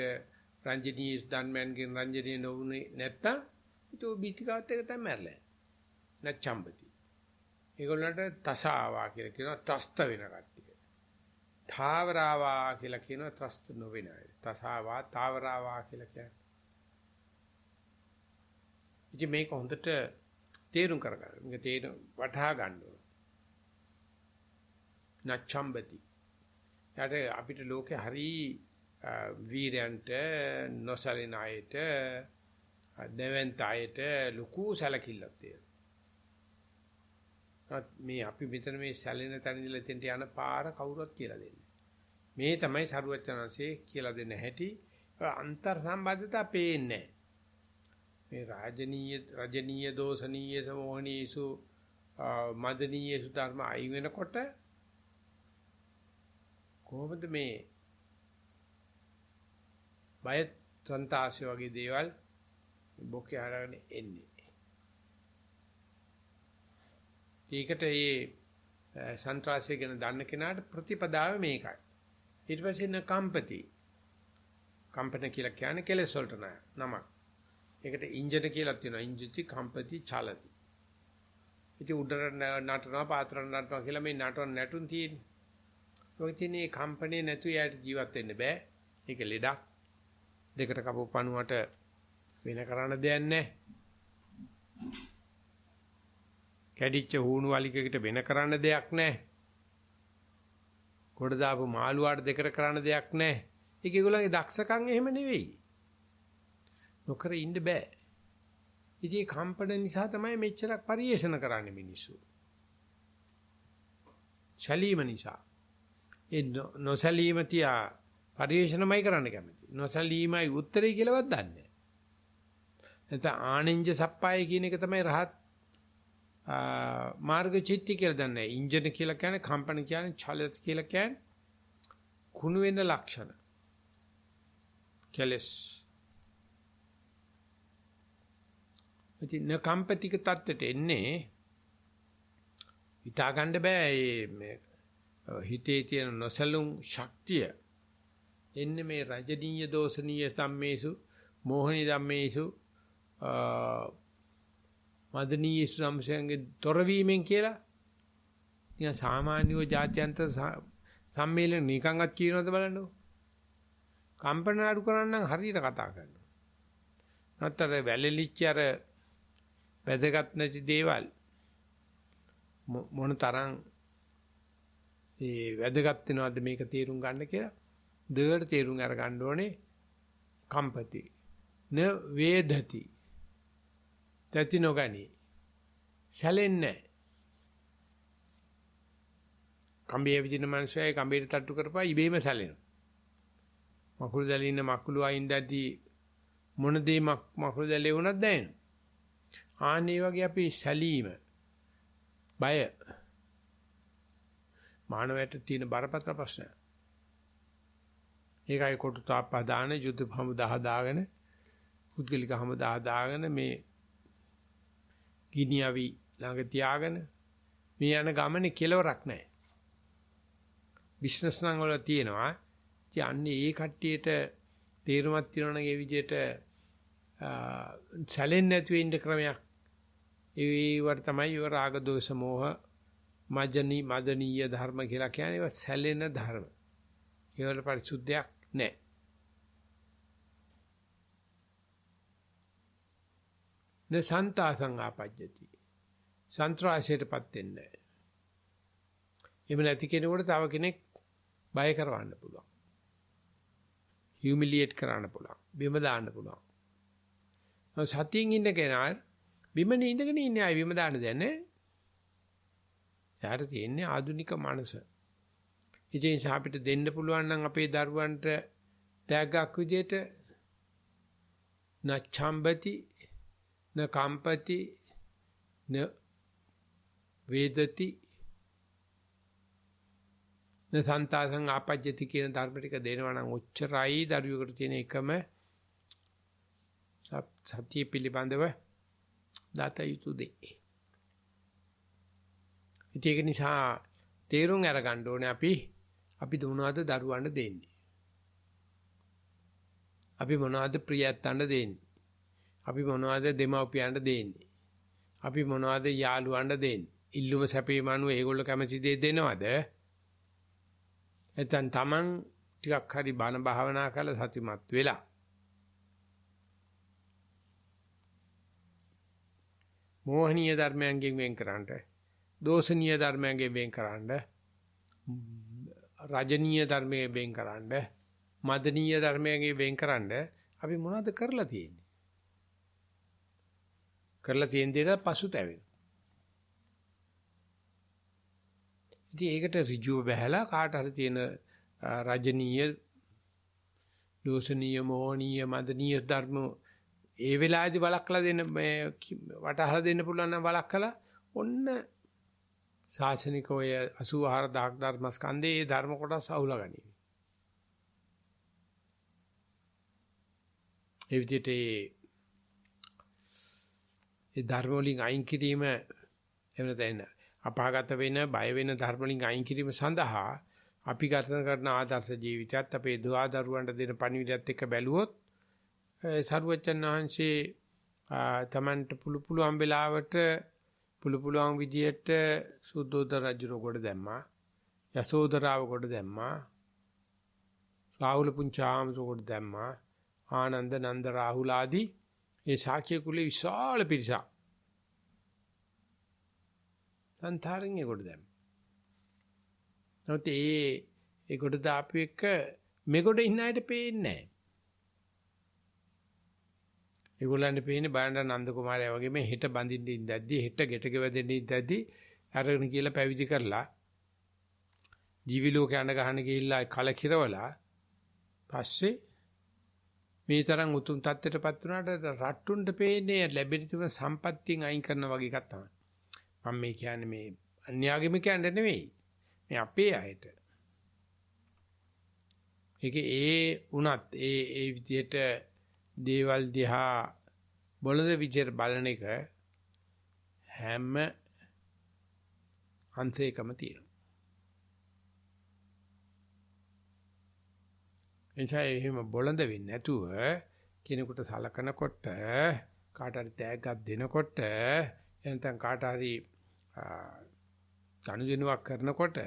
රංජනීය ධර්මයන්ගෙන් රංජනීය නොවුනේ නැත්තම් ඒක බීතිකාවත් එක තමයි මැරලා. නැච්චම්බති. ඒගොල්ලන්ට තසාවා කියලා කියනවා, ත්‍රස්ත වෙන කට්ටිය. තාවරාවා කියලා කියනවා, ත්‍රස්ත නොවෙන අය. තසාවා තාවරාවා කියලා කියන්නේ. ඉතින් මේක හොඳට තේරුම් කරගන්න. මේක තේරුම් වටහා ගන්න ඕන. නැච්චම්බති. යට අපිට ලෝකේ හරි වීරයන්ට නොසලින අයට දෙවෙන්ත අයට ලুকু සැලකිල්ලක් තියෙනවා. මේ අපි මෙතන මේ සැලෙන තැන ඉඳලා එතෙන්ට යන පාර කවුරුත් කියලා දෙන්නේ. මේ තමයි සරුවචනanse කියලා දෙන්න හැටි. අන්තර් සම්බන්ධතා පේන්නේ මේ රජනීය දෝෂනීය සමෝහනීයසු මදනීයසු ධර්ම අයි වෙනකොට කොහොමද මේ බය සංතාසය වගේ දේවල් බොකේ හරගෙන එන්නේ. ඒකට මේ සංත්‍රාසය ගැන දන්න කෙනාට ප්‍රතිපදාව මේකයි. ඊට පස්සේ නකම්පති. කම්පන කියලා කියන්නේ කෙලෙස් වලට නමක්. ඒකට ඉන්ජන කියලා තියෙනවා. ඉන්ජති කම්පති චලති. ඉතින් උඩට නටනවා පාත්‍රණ නටනවා කියලා මේ නටන නැටුම් තියෙන්නේ. ඔය තියෙන්නේ කම්පැනි නැතු යාට ජීවත් වෙන්න බෑ. ඒක ලෙඩක්. දෙකට කපපු පණුවට වෙන කරන්න දෙයක් නැහැ. කැඩිච්ච හුණු වලිගයකට වෙන කරන්න දෙයක් නැහැ. කොට දාපු මාළුවාට දෙකට කරන්න දෙයක් නැහැ. ඒක ඒගොල්ලන්ගේ දක්ෂකම් එහෙම නෙවෙයි. නොකර ඉන්න බෑ. ඉතින් මේ කම්පන නිසා තමයි මෙච්චරක් පරිේෂණ කරන්නේ මිනිස්සු. ශලීම නිසා. ඒ නොසලීම තියා පරිේෂණමයි කරන්න කැමති. නොසලීමයි උත්තරේ කියලාවත් දන්නේ නැහැ. නැත්නම් ආනෙන්ජ සප්පාය කියන එක තමයි රහත් මාර්ග චිත්ති කියලා දන්නේ. ඉන්ජින කියලා කියන්නේ කම්පන කියන්නේ චලත කියලා කියන්නේ කුණු වෙන ලක්ෂණ. කෙලස්. ඉතින් කම්පතික தත්ත්වයට එන්නේ හිතා ගන්න බෑ මේ හිතේ තියෙන නොසලුම් ශක්තිය එන්නේ මේ රජනීය දෝෂනීය සම්මේසු මෝහනී ධම්මේසු මදනීය සම්සයන්ගේ තොරවීමෙන් කියලා නිකන් සාමාන්‍යව ජාත්‍යන්තර සම්මේලන නිකන්වත් කියනවද බලන්නකො. කම්පන අඩු කරන්න නම් හරියට කතා කරනවා. නැත්තර වැලලිච්ච අර වැදගත් නැති දේවල් මොන තරම් ඒ වැදගත් වෙනවද මේක තේරුම් ගන්න කියලා දෙවට තේරුම් අර ගන්න ඕනේ. කම්පති න වේදති තති නොගනි සැලෙන්නේ කම්බියේ විදින මනුස්සයයි කම්බියට තට්ටු කරපුවා ඉබේම සැලෙනවා. මකුළු දැලේ ඉන්න මකුළු අයින්දදී මොන දේ මකුළු දැලේ වුණත් දැනෙනවා. ආන්නේ වගේ අපි සැලීම බය මානවයට තියෙන බරපතල ප්‍රශ්නය. ඒකයි කොටු තාපදාන යුද්ධ හමුදා දාගෙන පුද්ගලික හමුදා දාගෙන මේ ගිනියවි ළඟ තියාගෙන මේ යන ගමනේ කෙලවරක් නැහැ. බිස්නස් නම් වල තියෙනවා. ඉතින් අන්නේ ඒ කට්ටියට තේරුමක් තියෙනවනේ මේ විදිහට චැලෙන්ජ් නැති වෙන්න ක්‍රමයක්. ඒවට තමයි ඒ රාග දෝෂ මෝහ මදනීය ධර්ම කියලා කියන්නේ. ඒවා සැලෙන ධර්ම. ඒවල පරිසුද්ධයක් නැහැ. නසන්තාසං ආපජ්ජති. සන්ත්‍රාසයටපත් වෙන්නේ නැහැ. එහෙම නැති කෙනෙකුට තව කෙනෙක් බය කරවන්න පුළුවන්. හියුමිලියේට් කරන්න පුළුවන්. බිම දාන්න පුළුවන්. සතියින් ඉන්න කෙනා බිමනේ ඉඳගෙන ඉන්නේ ආයි බිම දාන්න දෙන්නේ. යාට තියෙන්නේ ආධුනික මනස. ඉතින් අපිට දෙන්න පුළුවන් නම් අපේ දරුවන්ට ත්‍යාගයක් විදියට නච්ඡම්බති න කම්පති න වේදති න සන්තාසං ආපජ්ජති කියන ධර්ම ටික දෙනවා නම් ඔච්චරයි දරුවෙකුට තියෙන එකම සත්‍ය පිළිබඳව දත යුතු දෙයි. ඒක නිසා තේරුම් අරගන්න ඕනේ අපි මොනවද දරුවන්ට දෙන්නේ. අපි මොනවද ප්‍රියයන්ට දෙන්නේ. අපි මොනවද දෙමව්පියන්ට දෙන්නේ. අපි මොනවද යාළුවන්ට දෙන්නේ. ඉල්ලුම සැපීම අනුව ඒගොල්ලෝ කැමති දේ දෙනවද? නැත්නම් Taman ටිකක් හරි බණ භාවනා කරලා සතිමත් වෙලා මෝහනීය ධර්මයන්ගෙන් වෙන් කරන්නට, දෝෂනීය ධර්මයන්ගෙන් වෙන් කරන්නට, රජනීය ධර්මයෙන් වෙන් කරන්නට, මදනීය ධර්මයෙන් වෙන් කරන්නට අපි මොනවද කරලා තියෙන්නේ? කරලා තියෙන දේට පසුතැවෙන. ඉතින් ඒකට ඍජුව බහැලා කාට හරි තියෙන රජනීය, දෝෂනීය, මෝහනීය, මදනීය ධර්ම ඒ වෙලාවේදී බලක්ලා දෙන්න මේ වටහලා දෙන්න පුළුවන් නම් බලක්ලා ඔන්න ශාසනික ඔය 84000 ධර්මස්කන්ධේ ඒ ධර්ම කොටස් අහුලා ගනී. ඒ විදිහට ඒ ධර්ම වලින් අයින් කිරීම එහෙම නැත්නම් අපාගත වෙන බය වෙන ධර්ම වලින් අයින් කිරීම සඳහා අපි ගත කරන ආදර්ශ ජීවිතයත් අපේ දුවදරුවන්ට දෙන පණිවිඩයත් එක්ක බැලුවොත් සරුවචන් වහන්සේ තමන්ට පුළුවන් වෙලාවට පුළුවන් විදියට සුද්ධෝදන රජුර කොට දැම්මා. යසෝදරාව කොට දැම්මා. රාහුල පුංචාමතු කොට දැම්මා. ආනන්ද නන්ද රාහුල ආදී ඒ ශාක්‍ය කුලේ විශාල පිරිසක්. සංතරයෙන් කොට දැම්මා. නැත්නම් ඒ කොට දාපු එක මෙගොඩ ඉන්න අයට පේන්නේ නැහැ. ඒගොල්ලන්ට පේන්නේ බණ්ඩ නන්ද කුමාරයා වගේ මේ හෙට බඳින්න ඉඳද්දි හෙට ගෙටක වැදෙන්න ඉඳද්දි අරගෙන කියලා පැවිදි කරලා ජීවි ලෝකේ අඬ ගහන ගිහිල්ලා කලකිරවලා පස්සේ මේ තරම් උතුම් තත්ත්වයටපත් වුණාට රට්ටුන්ට පේන්නේ ලැබෙන තිබෙන සම්පත්තියෙන් අයින් කරන වගේ එකක් තමයි. මම මේ කියන්නේ මේ අන්‍යාගමිකයන්ට නෙවෙයි. මේ අපේ අයට. ඒ උනත් ඒ විදිහට දේවල් දිහා බොළඳ විදිහට බලන එක හැම අන්තයකම තියෙනවා. එනිසා එහෙම බොළඳ වෙන්නේ නැතුව කෙනෙකුට සලකනකොට කාට හරි තෑග්ගක් දෙනකොට එනතන් කාට හරි ගනුදෙනුවක් කරනකොට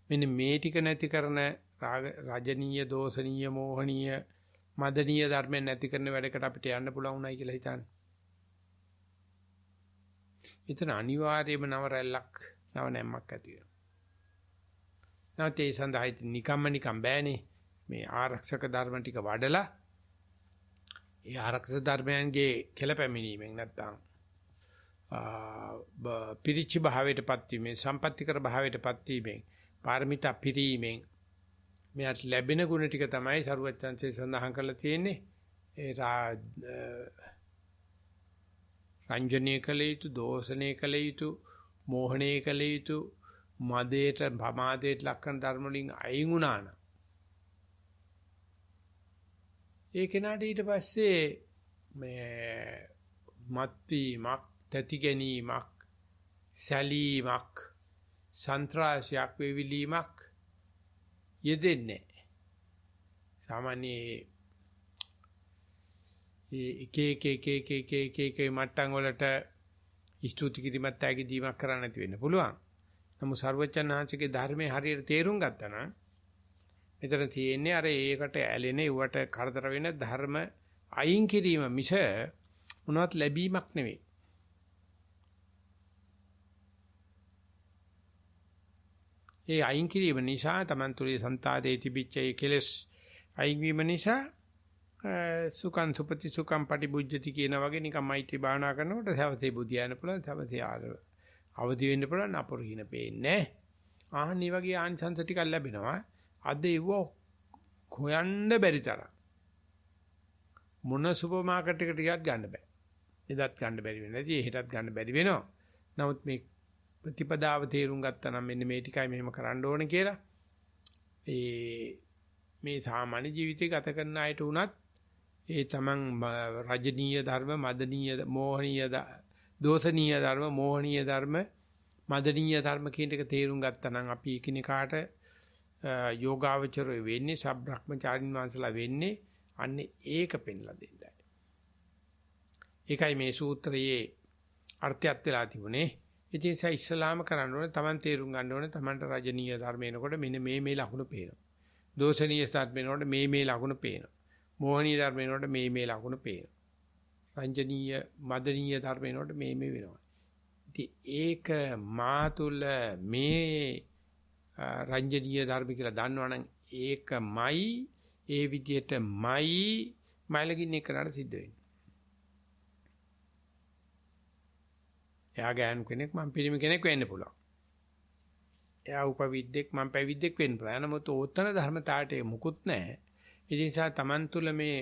මෙන්න මේ ටික නැති කරන රාජනීය දෝෂනීය මෝහනීය මදනීය ධර්මයන් නැති කරන වැඩකට අපිට යන්න පුළුවන් උනායි කියලා හිතන්නේ. ඊතන අනිවාර්යයෙන්ම නව රැල්ලක් නව නැම්මක් ඇති වෙනවා. නැත්නම් ඒ සඳහා නිකම් බෑනේ. මේ ආරක්ෂක ධර්ම ටික වඩලා ඒ ආරක්ෂක ධර්මයන්ගේ කෙලපැමිණීමෙන් නැත්නම් පිරිච්ච භාවයටපත් වීමෙන් සම්පත්‍තිකර භාවයටපත් වීමෙන් පාරමිතා පිරීමෙන් මෙයට ලැබෙන ගුණ ටික තමයි සරුවච්චන්සේ සඳහන් කරලා තියෙන්නේ. ඒ රංජනීය කළ යුතු, දෝෂණීය කළ යුතු, මෝහණීය කළ යුතු, මදේට ප්‍රමාදයට ලක්කන ධර්ම වලින් අයින් වුණා නම් ඒ කෙනාට ඊට පස්සේ මේ මත්වීමක්, තැති ගැනීමක්, සැලීමක්, සන්ත්‍රාසයක් වෙවිලීමක් යෙදෙන්නේ සාමාන්‍ය එක මට්ටම් වලට ස්තුති කිරීමත් ඇගි දීමක් කරන්න නැති වෙන්න පුළුවන්. නමුත් සර්වචන් වහන්සේගේ ධර්මයේ හරියට තේරුම් ගත්තා නම් මෙතන තියෙන්නේ අර ඒකට ඇලෙන ඌට කරදර වෙන ධර්ම අයින් කිරීම මිස මොනවත් ලැබීමක් නෙවෙයි. ඒ අයින් කිරීම නිසා Taman තුලේ సంతాදේ තිබිච්ච ඒ කෙලස් අයින් වීම නිසා සුඛං සුපති සුඛං පටිබුද්ධති කියන වගේ නිකන් මෛත්‍රී භාවනා කරනකොට සවතේ බුදියාන පුළුවන් සවතේ අවදි වෙන්න පුළුවන් අපුරු හින පේන්නේ. ආහනි වගේ ආනිසංස ටිකක් ලැබෙනවා. අද ඒව හොයන්න බැරි තරම් මොන සුපර් මාකට් එකට ගියත් ගන්න බෑ. එදත් ගන්න බැරි වෙන්නේ නැති එහෙටත් ගන්න බැරි වෙනවා. නමුත් මේ ප්‍රතිපදාව තේරුම් ගත්තා නම් මෙන්න මේ ටිකයි මෙහෙම කරන්න ඕනේ කියලා මේ සාමාන්‍ය ජීවිතය ගත කරන අයට උනත් ඒ තමන් රජනීය ධර්ම මදනීය මෝහනීය දෝෂනීය ධර්ම මෝහනීය ධර්ම මදනීය ධර්ම කියන එක තේරුම් ගත්තා නම් අපි එකිනෙකාට යෝගාවචරය වෙන්නේ සබ්‍රහ්මචාරින් වංශලා වෙන්නේ අන්නේ ඒක පෙන්ලා දෙන්නයි. ඒකයි මේ සූත්‍රයේ අර්ථයත් වෙලා තිබුණේ. ඉතින් ඉස්ලාම කරන්න ඕනේ Taman තේරුම් ගන්න ඕනේ Tamanට රජනීය ධර්ම එනකොට මෙන්න මේ ලකුණු පේනවා. දෝෂනීය ධර්ම එනකොට මේ ලකුණු පේනවා. මෝහනීය ධර්ම එනකොට මේ ලකුණු පේනවා. රංජනීය මදනීය ධර්ම එනකොට මේ වෙනවා. ඉතින් ඒක මා තුල මේ රංජනීය ධර්ම කියලා දන්නවනම් ඒකමයි ඒ විදිහටමයි මයිලකින් එකනට සිද්ධ වෙන්නේ. එයා ගෑනු කෙනෙක් මම පිරිමි කෙනෙක් වෙන්න පුළුවන්. එයා උපවිද්දෙක් මම පැවිද්දෙක් වෙන්න පුළුවන්. නමුත් ඕතන ධර්මතාවට මුකුත් නැහැ. ඒ නිසා Taman තුල මේ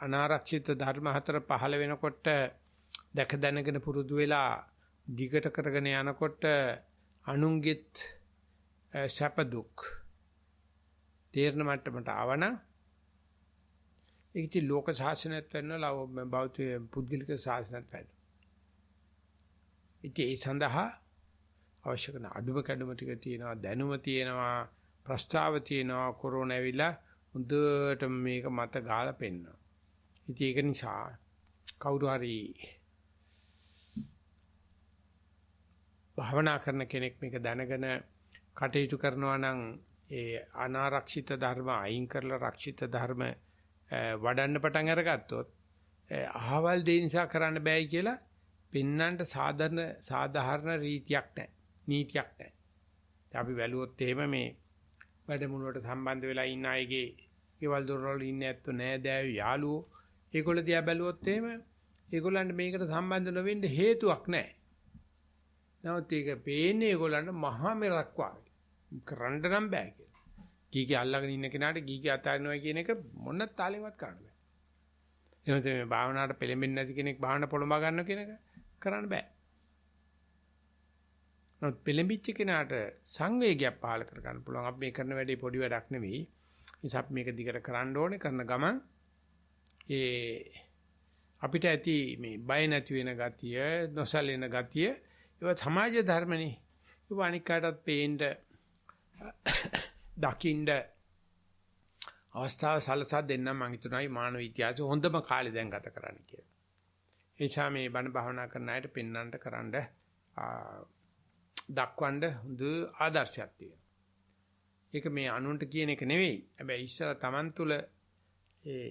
අනාරක්ෂිත ධර්ම හතර පහළ වෙනකොට දැක දැනගෙන පුරුදු වෙලා දිගට කරගෙන යනකොට අනුන්ගෙත් සැප දුක් තේරණ මට්ටමට ආවනම් ඒක ඉති ලෝක ශාසනයත් වෙනවා බෞද්ධ පුද්ගලික ශාසනයත් වෙනවා. ඉතින් ඒ සඳහා අවශ්‍ය කරන අඩුම කැඩුම ටික තියෙනවා දැනුම තියෙනවා ප්‍රස්තාව තියෙනවා කොරෝනා ඇවිල්ලා හොඳට මේක මත ගාලා පෙන්නනවා. ඉතින් ඒක නිසා කවුරු හරි භාවනා කරන කෙනෙක් මේක දැනගෙන කටයුතු කරනවා නම් ඒ අනාරක්ෂිත ධර්ම අයින් කරලා රක්ෂිත ධර්ම වඩන්න පටන් අරගත්තොත් අහවල් දේ නිසා කරන්න බෑයි කියලා පින්නන්ට සාධාරණ රීතියක් නැහැ. නීතියක් නැහැ. අපි වැළුවොත් එහෙම මේ වැඩමුළුවට සම්බන්ධ වෙලා ඉන්න අයගේ ගෙවල් දොරවල් ඉන්නේ නැත්තෝ නෑ දෑයෝ යාළුවෝ ඒගොල්ලෝ දිහා බැලුවොත් එහෙම ඒගොල්ලන්ට මේකට සම්බන්ධ නොවෙන්න හේතුවක් නැහැ. නමුත් ඒක පේන්නේ ඒගොල්ලන්ට මහා මෙරක් වාගේ. කරන්න නම් බෑ කියලා. ගීගේ අල්ලගෙන ඉන්න කෙනාට ගීගේ අතාරිනවා කියන එක මොන තාලෙවත් කරන්න බෑ. එහෙනම් මේ භාවනාවට පෙළඹෙන්නේ නැති කෙනෙක් භාවනා පොළඹා ගන්න කෙනෙක් කරන්න බෑ. නමුත් පෙළඹිච්ච කෙනාට සංවේගයක් පහල කර ගන්න පුළුවන්. අපි මේ කරන වැඩේ පොඩි වැඩක් නෙවෙයි. නිසා අපි මේක දිගට කරන්න ඕනේ. කරන ගමන් අපිට ඇති මේ බය නැති වෙන ගතිය, නොසැලෙන ගතිය, ඒවා සමාජ ධර්මනේ. ඒවා අනික් කාටත් පේන්න දකින්න අවස්ථාව සලසා දෙන්න මම හිතනයි මානව ඉතිහාසයේ හොඳම කාලේ දැන් ගත කරන්න කියලා. ඒ නිසා මේ බණ භාවනා කරන අයට පෙන්වන්නට කරන්න දක්වන්න හොඳ ආදර්ශයක් තියෙනවා. ඒක මේ අනුන්ට කියන එක නෙවෙයි. හැබැයි ඉස්සර Taman තුල ඒ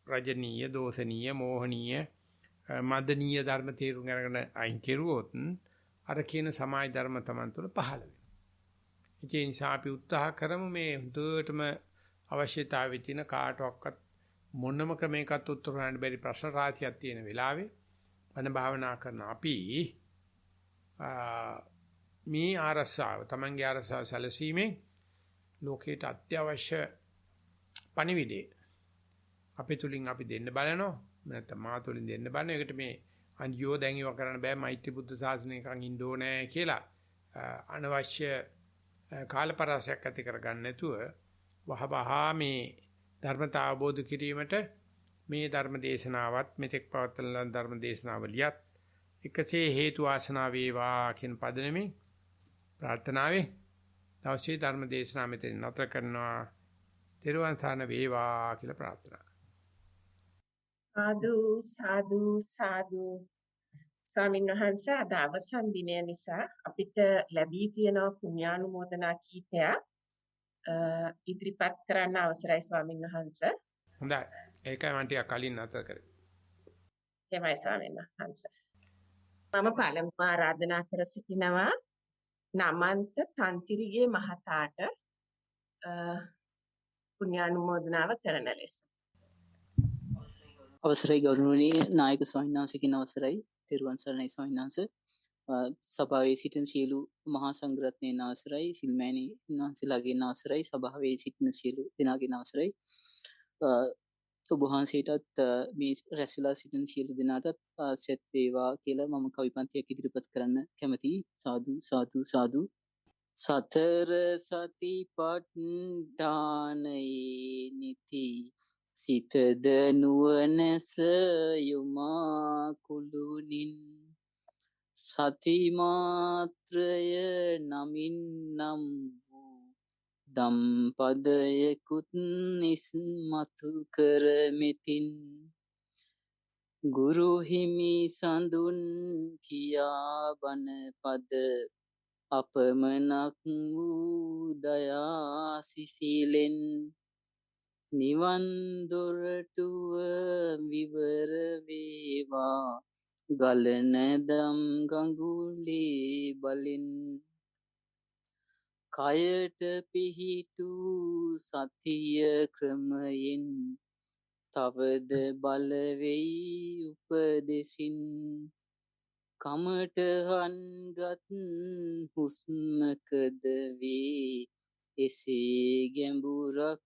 රජනීය, දෝෂනීය, මෝහනීය, මදනීය ධර්ම තේරුම් අරගෙන අයින් කෙරුවොත් අර කියන සමාජ ධර්ම Taman තුල පහළ වෙනවා. ඒ නිසා අපි උත්සාහ කරමු මේ හොඳටම අවශ්‍යතාවය තියෙන කාටවත් මොනම ක්‍රමයකට උත්තර හොයන්න බැරි ප්‍රශ්න රාශියක් තියෙන වෙලාවේ මන භාවනා කරන අපි මේ ආරසාව තමන්ගේ ආරසාව සැලසීමෙන් ලෝකයට අත්‍යවශ්‍ය පණිවිඩය අපි තුලින් අපි දෙන්න බලනවා නැත්නම් මා තුලින් දෙන්න බලන එකට මේ අන්‍යෝ දැන් ඒව කරන්න බෑ මෛත්‍රී බුද්ධ ශාසනයකන් ඉන්න ඕනේ කියලා අනවශ්‍ය කාලපරාසයක් ඇති කරගන්න නැතුව වහවහා මේ ධර්මතා අවබෝධ කිරීමට මේ ධර්ම දේශනාවත් මෙතෙක් පවත්වන ලද ධර්ම දේශනාවලියත් එකසේ හේතු වාසනා වේවා කියන පදනමේ ප්‍රාර්ථනාවෙන් දවසේ ධර්ම දේශනාව මෙතන නතර කරනවා. තෙරුවන් සරණ වේවා කියලා ප්‍රාර්ථනා කරනවා. සාදු සාදු සාදු. ස්වාමීන් වහන්සේ අද අවසන් දිනය නිසා අපිට ලැබී තියෙන පුණ්‍යානුමෝදනා කීපයක් ඉදිරිපත් කරන්න අවසරයි ස්වාමීන් වහන්සේ. හොඳයි. ඒකයි මම ටිකක් කලින් නතර කරේ. එහෙමයි ස්වාමීන් වහන්සේ. මම පළමුව ආරාධනා කර සිටිනවා නමන්ත තන්තිරිගේ මහතාට පුණ්‍යානුමෝදනාව කරන ලෙස. අවසරයි ගෞරවනීය නායක ස්වාමීන් වහන්සේකින් අවසරයි තෙරුවන් සරණයි ස්වාමීන් වහන්සේ. සභාවේ සිටින සියලු මහා සංඝරත්නයන් අවසරයි, සිල්මෑණී වහන්සේලාගෙන් අවසරයි, සභාවේ සිටින සියලු දෙනාගෙන් අවසරයි. ඔබ වහන්සේටත් මේ රැස්ලා සිටින සියලු දෙනාටත් සෙත් වේවා කියලා මම කවි පන්තියක් ඉදිරිපත් කරන්න කැමතියි. සාදු සාදු සාදු. සතර සතිපට්ඨානයේ නිති සිතද නුවණැස යොමා කුළුනින් සති මාත්‍රය නමින් නම් වූ දම්පදයකුත් නිස්මතු කරමෙතින් ගුරු හිමි සඳුන් කියා බණ පද අපමණක් වූ දයා සිසිලෙන් නිවන් දොරටුව විවර වේවා ගලන දම් ගඟුලේ බලෙන් කයට පිහිටු සතිය ක්‍රමයෙන් තවද බල වෙයි උපදෙසින් කමටහන්ගත් හුස්මකද වේ එසේ ගැඹුරක්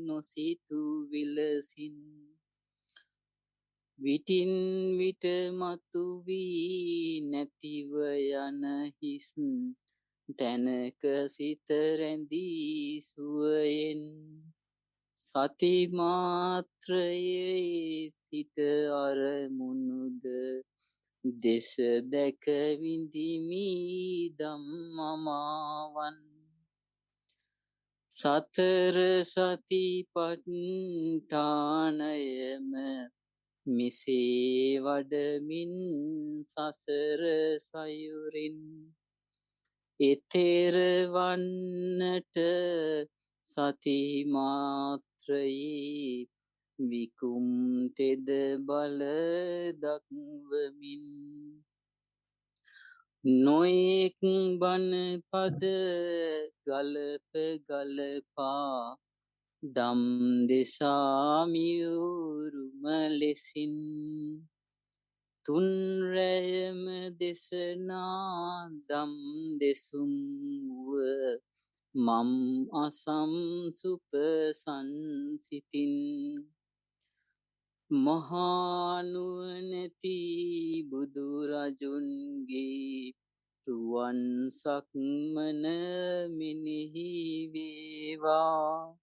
නොසිතු විලසින් විටින් විට මතු වී නැතිව යන හිස් තැනක සිත රැඳී සුවයෙන් සති මාත්‍රයේ සිට අරමුණුද දෙස දැක විඳිමි ධම්මමාවන් සතර සතිපට්ඨානයම මෙසේ වඩමින් සසර සයුරින් එතෙර වන්නට සති මාත්‍රයේ විකුම් තෙද බල දක්වමින් නොයෙක් බණ පද ගලප ගලපා දම් දෙසාමියුරුම ලෙසින් තුන් රැයම දෙසනා දම් දෙසුම් වුව මම් අසම් සුප සංසිතින් මහානුවණැති බුදුරජුන්ගේ රුවන් සක්මන මෙනෙහි වේවා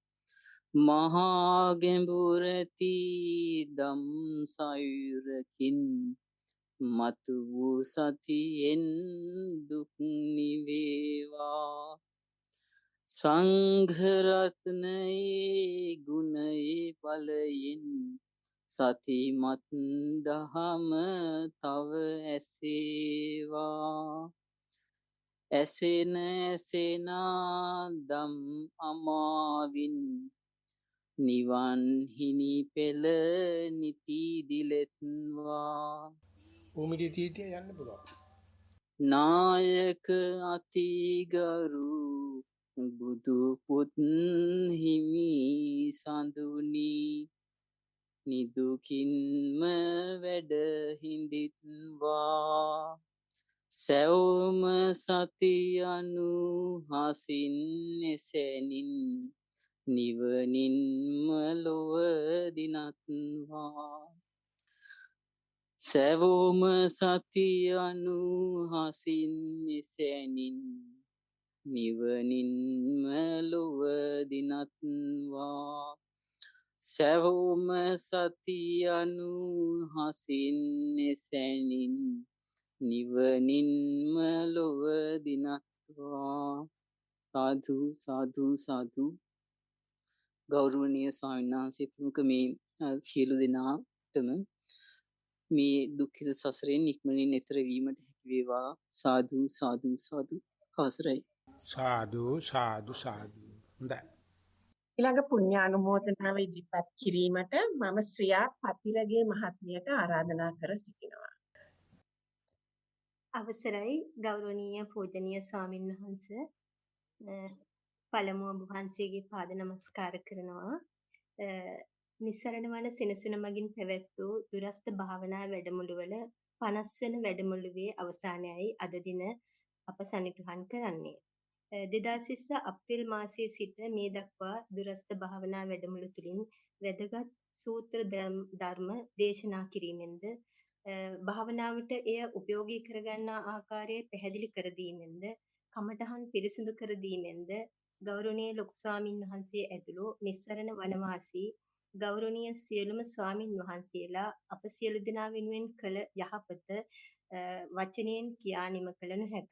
මහා ගැඹුරැති දම් සයුරකින් මතු වූ සතියෙන් දුක් නිවේවා සංඝ රත්නයේ ගුණයේ බලයෙන් සතිමත් දහම තව ඇසේවා ඇසෙන ඇසෙනා දම් අමාවින් නිවන් හිනි පෙළ නිති දිලෙත්වා උමිටි තීතිය යන්න පුළුවන්. නායක අතිගරු බුදු පුත් හිමි සඳුනි නිදුකින්ම වැඩ හිඳිත්වා සැවොම සති අනු හසින් එසැනින් නිවනින්ම ලොව දිනත්වා සැවොම සති අනු හසින් එසැනින් නිවනින්ම ලොව දිනත්වා සැවොම සති අනු හසින් එසැනින් නිවනින්ම ලොව දිනත්වා සාදු සාදු සාදු ගෞරවනීය ස්වාමීන් වහන්සේ ප්‍රමුඛ මේ සියලු දෙනාටම මේ දුක්ඛිත සසරෙන් ඉක්මනින් එතර වීමට හැකි වේවා සාදු සාදු සාදු අවසරයි සාදු සාදු සාදු. හොඳයි. ඊළඟ පුණ්‍යානුමෝදනාව ඉදිරිපත් කිරීමට මම ශ්‍රියා පතිරගේ මහත්මියට ආරාධනා කර සිටිනවා. අවසරයි ගෞරවනීය පූජනීය ස්වාමින් වහන්සේ පළමුව ඔබ වහන්සේගේ පාද නමස්කාර කරනවා. නිස්සරණ වන සෙනසුන මගින් පැවැත් වූ දුරස්ත භාවනා වැඩමුළුවල 50 වෙනි වැඩමුළුවේ අවසානයයි අද දින අප සනිටුහන් කරන්නේ. 2020 අප්‍රේල් මාසයේ සිට මේ දක්වා දුරස්ත භාවනා වැඩමුළු තුලින් වැදගත් සූත්‍ර ධර්ම දේශනා කිරීමෙන්ද භාවනාවට එය උපයෝගී කරගන්නා ආකාරය පැහැදිලි කර දීමෙන්ද කමඨහන් පිරිසිදු කර දීමෙන්ද ගෞරවනීය ලොකු ස්වාමින් වහන්සේ ඇතුළු නිස්සරණ වනවාසී ගෞරවනීය සියලුම ස්වාමින් වහන්සේලා අප සියලු දෙනා වෙනුවෙන් කළ යහපත වචනයෙන් කියා නිම කළ නොහැක.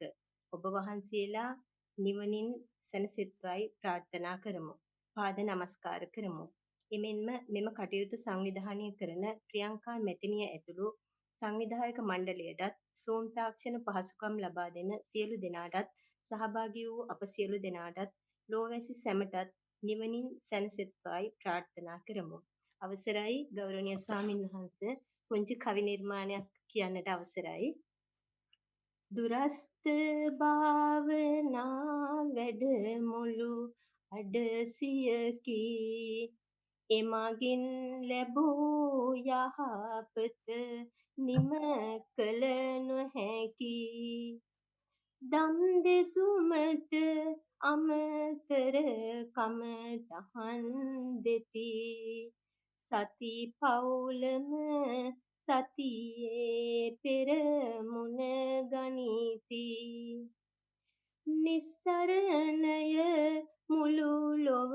ඔබ වහන්සේලා නිවනින් සැනසෙත්වයි ප්‍රාර්ථනා කරමු. පාද නමස්කාර කරමු. එමෙන්ම මෙම කටයුතු සංවිධානය කරන ප්‍රියංකා මැතිණිය ඇතුළු සංවිධායක මණ්ඩලයටත් සූම් තාක්ෂණ පහසුකම් ලබා දෙන සියලු දෙනාටත් සහභාගී වූ අප සියලු දෙනාටත් ලෝවැසි සැමටත් නිවනින් සැනසෙත්වායි ප්‍රාර්ථනා කරමු. අවසරයි ගෞරවනීය ස්වාමින් වහන්සේ පුංචි කවි නිර්මාණයක් කියන්නට අවසරයි. දුරස්ත භාවනා වැඩමුළු අඩසියකි එමගින් ලැබූ යහපත නිම කළ නොහැකි දම් දෙසුමට අමතර කමටහන් දෙති සති පවුලම සතියේ පෙරමුණ ගනිති නිස්සරණය මුළු ලොව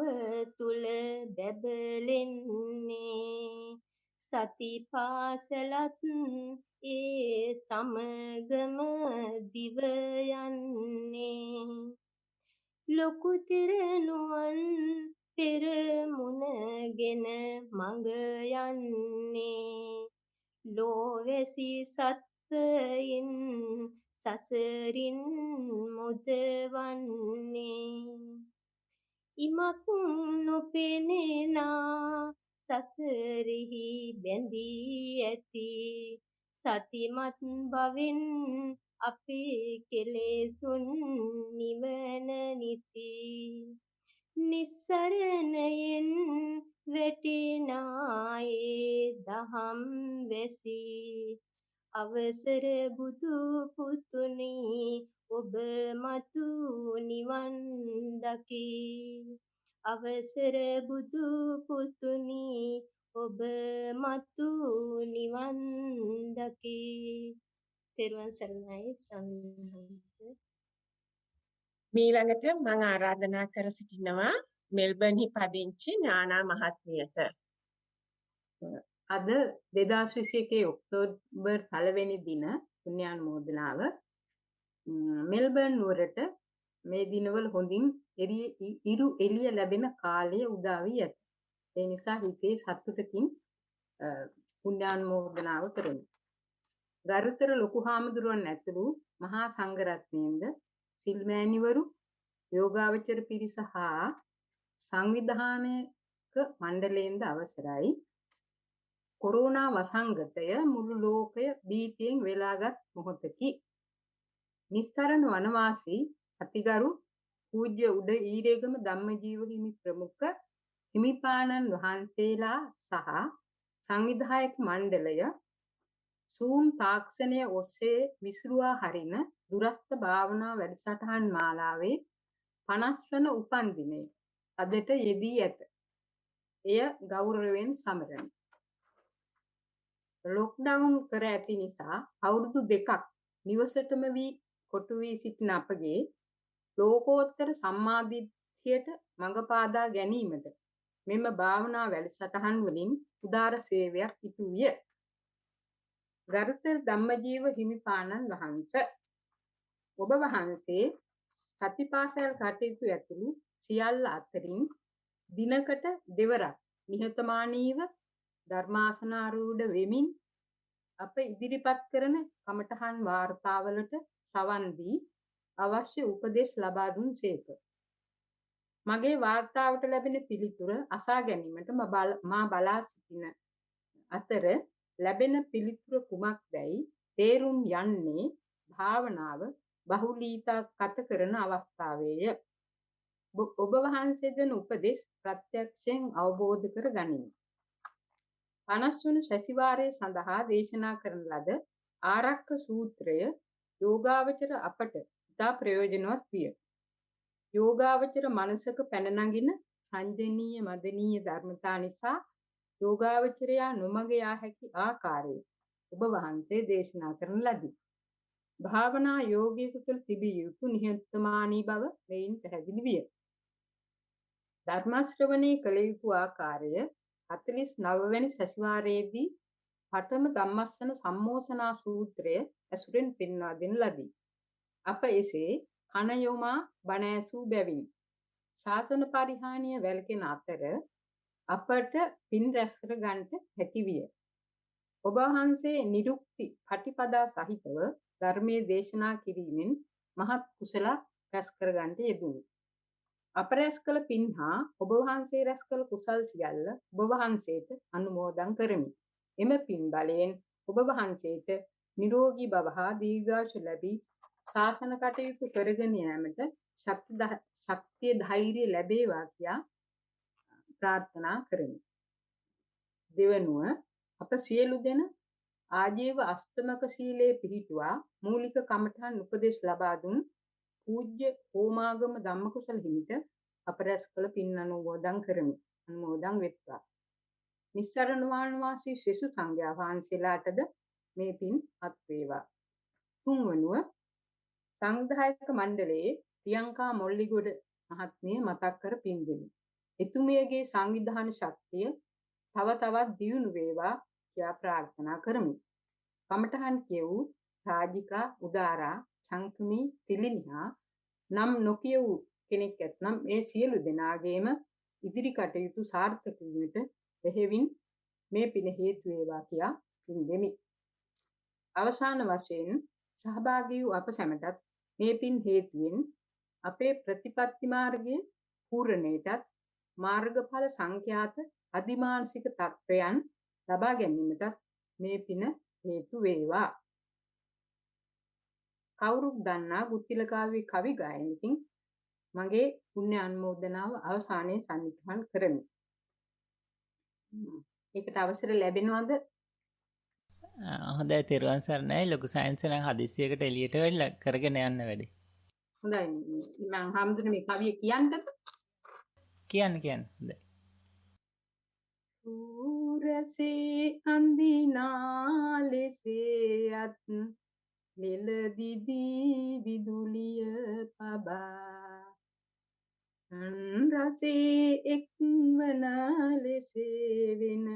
තුල බැබලෙන්නේ සති පාසලත් ඒ සමගම දිව යන්නේ ලොකු තිරනුවන් පෙරමුණගෙන මඟ යන්නේ ලෝවැසි සත්වයින් සසරින් මුදවන්නේ ඉමක් නොපෙනෙනා සසරෙහි බැඳී ඇති සතිමත් බවින් අපේ කෙලෙසුන් නිවන නිති නිස්සරණයෙන් වැටිනායේ දහම් වැසි අවසර බුදු පුතුනි ඔබ මතු නිවන් දකි අවසර බුදු පුතුනි ඔබ මතු නිවන් දකි තෙරුවන් සරණයි ස්වාමීන් වහන්සේ මීළඟට මම ආරාධනා කර සිටිනවා මෙල්බර්න්හි පදිංචි නානා මහත්මියට. අද 2021 ඔක්තෝබර් 1 වෙනි දින පුණ්‍යානුමෝදනාව මෙල්බර්න් නුවරට මේ දිනවල හොඳින් ඉරු එළිය ලැබෙන කාලය උදා වී ඇත. ඒ නිසා හිතේ සතුටකින් පුණ්‍යානුමෝදනාව කරමි. ගරුතර ලොකු හාමුදුරුවන් ඇතුළු මහා සංඝරත්නයෙන්ද සිල්මෑණිවරු යෝගාවචර පිරිස හා සංවිධානයක මණ්ඩලයෙන්ද අවසරයි. කොරෝනා වසංගතය මුළු ලෝකය භීතියෙන් වෙලාගත් මොහොතකි. නිස්සරණ වනවාසී අතිගරු පූජ්‍ය උඩ ඊරේගම ධම්මජීව හිමි ප්‍රමුඛ හිමිපාණන් වහන්සේලා සහ සංවිධායක මණ්ඩලය සූම් තාක්ෂණය ඔස්සේ විසුරුවා හරින දුරස්ථ භාවනා වැඩසටහන් මාලාවේ 50 වන උපන්දිනය අදට යෙදී ඇත. එය ගෞරවයෙන් සමරන. ලොක්ඩවුන් කර ඇති නිසා අවුරුදු 2ක් නිවසටම වී කොටු වී සිටින අපගේ ලෝකෝත්තර සම්මාදිට්ඨියට මඟ පාදා ගැනීමට මෙම භාවනා වැඩසටහන් වලින් උදාර සේවයක් ඉටු විය. ගරුතර ධම්මජීව හිමිපාණන් වහන්සේ ඔබ වහන්සේ සතිපාසල් කටයුතු ඇතුළු සියල්ල අතරින් දිනකට දෙවරක් නිහතමානීව ධර්මාසනාරූඪ වෙමින් අප ඉදිරිපත් කරන කමඨහන් වාර්තාවලට සවන් දී අවශ්‍ය උපදෙස් ලබා දුන් සේක. මගේ වාර්තාවට ලැබෙන පිළිතුර අසා ගැනීමට මා බලා සිටින අතර ලැබෙන පිළිතුර කුමක්දයි තේරුම් යන්නේ භාවනාව බහුලීතාගත කරන අවස්ථාවේය. ඔබ වහන්සේ දෙන උපදෙස් ප්‍රත්‍යක්ෂයෙන් අවබෝධ කර ගනිමි. 50 වන සැසිවාරය සඳහා දේශනා කරන ලද ආරක්ක සූත්‍රය යෝගාවචර අපට ඉතා ප්‍රයෝජනවත් විය. යෝගාවචර මනසක පැන නගින රංජනීය මදනීය ධර්මතා නිසා යෝගාවචරයා නොමග යා හැකි ආකාරය ඔබ වහන්සේ දේශනා කරන ලදී. භාවනා යෝගයක තුළ තිබිය යුතු නිහතමානී බව මෙයින් පැහැදිලි විය. ධර්ම ශ්‍රවණය කළ යුතු ආකාරය 49 වෙනි සැසිවාරයේදී පඨම ධම්මස්සන සම්මෝසනා සූත්‍රය ඇසුරෙන් පෙන්වා දෙන ලදී. අප එසේ කන යොමා බණ ඇසූ බැවින් ශාසන පරිහානිය වැළකෙන අතර අපට පින් රැස් කර ගන්නට හැකි විය. ඔබ වහන්සේ නිරුක්ති පටිපදා සහිතව ධර්මයේ දේශනා කිරීමෙන් මහත් කුසල රැස් කර ගන්නට යෙදුණි. අප රැස් කළ පින් හා ඔබ වහන්සේ රැස් කළ කුසල් සියල්ල ඔබ වහන්සේට අනුමෝදන් කරමි. එම පින් බලයෙන් ඔබ වහන්සේට නිරෝගී බව හා දීර්ඝායුෂ ලැබී ශාසන කටයුතු කරගෙන යාමට ශක්තිය ධෛර්යය ලැබේවා කියා ප්‍රාර්ථනා කරමි. දෙවනුව අප සියලු දෙන ආජීව අෂ්ටමක සීලයේ පිහිටුවා මූලික කමඨහන් උපදේශ ලබා දුන් පූජ්‍ය හෝමාගම ධම්මකුසල හිමිට අප රැස් කළ පින් අනුමෝදන් කරමි. අනුමෝදන් වෙත්වා. නිස්සරණ වාසී ශිෂ්‍ය සංඝයා වහන්සේලාටද මේ පින් අත් වේවා. තුන්වනුව සංවිධායක මණ්ඩලයේ ප්‍රියංකා මොල්ලිගොඩ මහත්මිය මතක් කර පින් දෙමි. එතුමියගේ සංවිධාන ශක්තිය තව තවත් දියුණු වේවා කියා ප්‍රාර්ථනා කරමි. කමඨහන් කියවූ රාජිකා උදාරා චංතුමි තිලිනිහා නම් නොකියවූ කෙනෙක් ඇතනම් ඒ සියලු දෙනාගේම ඉදිරි කටයුතු සාර්ථක වීමට බෙහෙවින් මේ පින හේතු වේවා කියා පින් දෙමි. අවසාන වශයෙන් සහභාගී වූ අප සැමටත් මේ පින් හේතුවෙන් අපේ ප්‍රතිපත්ති මාර්ගයේ පූර්ණයටත් මාර්ගඵල සංඛ්‍යාත අධිමානසික තත්වයන් ලබා ගැනීමටත් මේ පින හේතු වේවා. කවුරුත් දන්නා ගුත්තිලකාවේ කවි ගායනකින් මගේ පුණ්‍ය අනුමෝදනාව අවසානයේ සම්නිධාන කරමි. ඒකට අවසර ලැබෙනවද? හොඳයි තෙරුවන් සරණයි. ලොකු සයන්ස් නම් හදිස්සියකට එළියට වෙලා කරගෙන යන්න වැඩි. හොඳයි මම හැමදෙරේ මේ කවිය කියන්නද? කියන්න හොඳයි. ඌරසේ අන්දිනා ලෙසේ අත් ලෙල දිදී විදුලිය පබා රසේ එක්වන ලෙසේ වෙන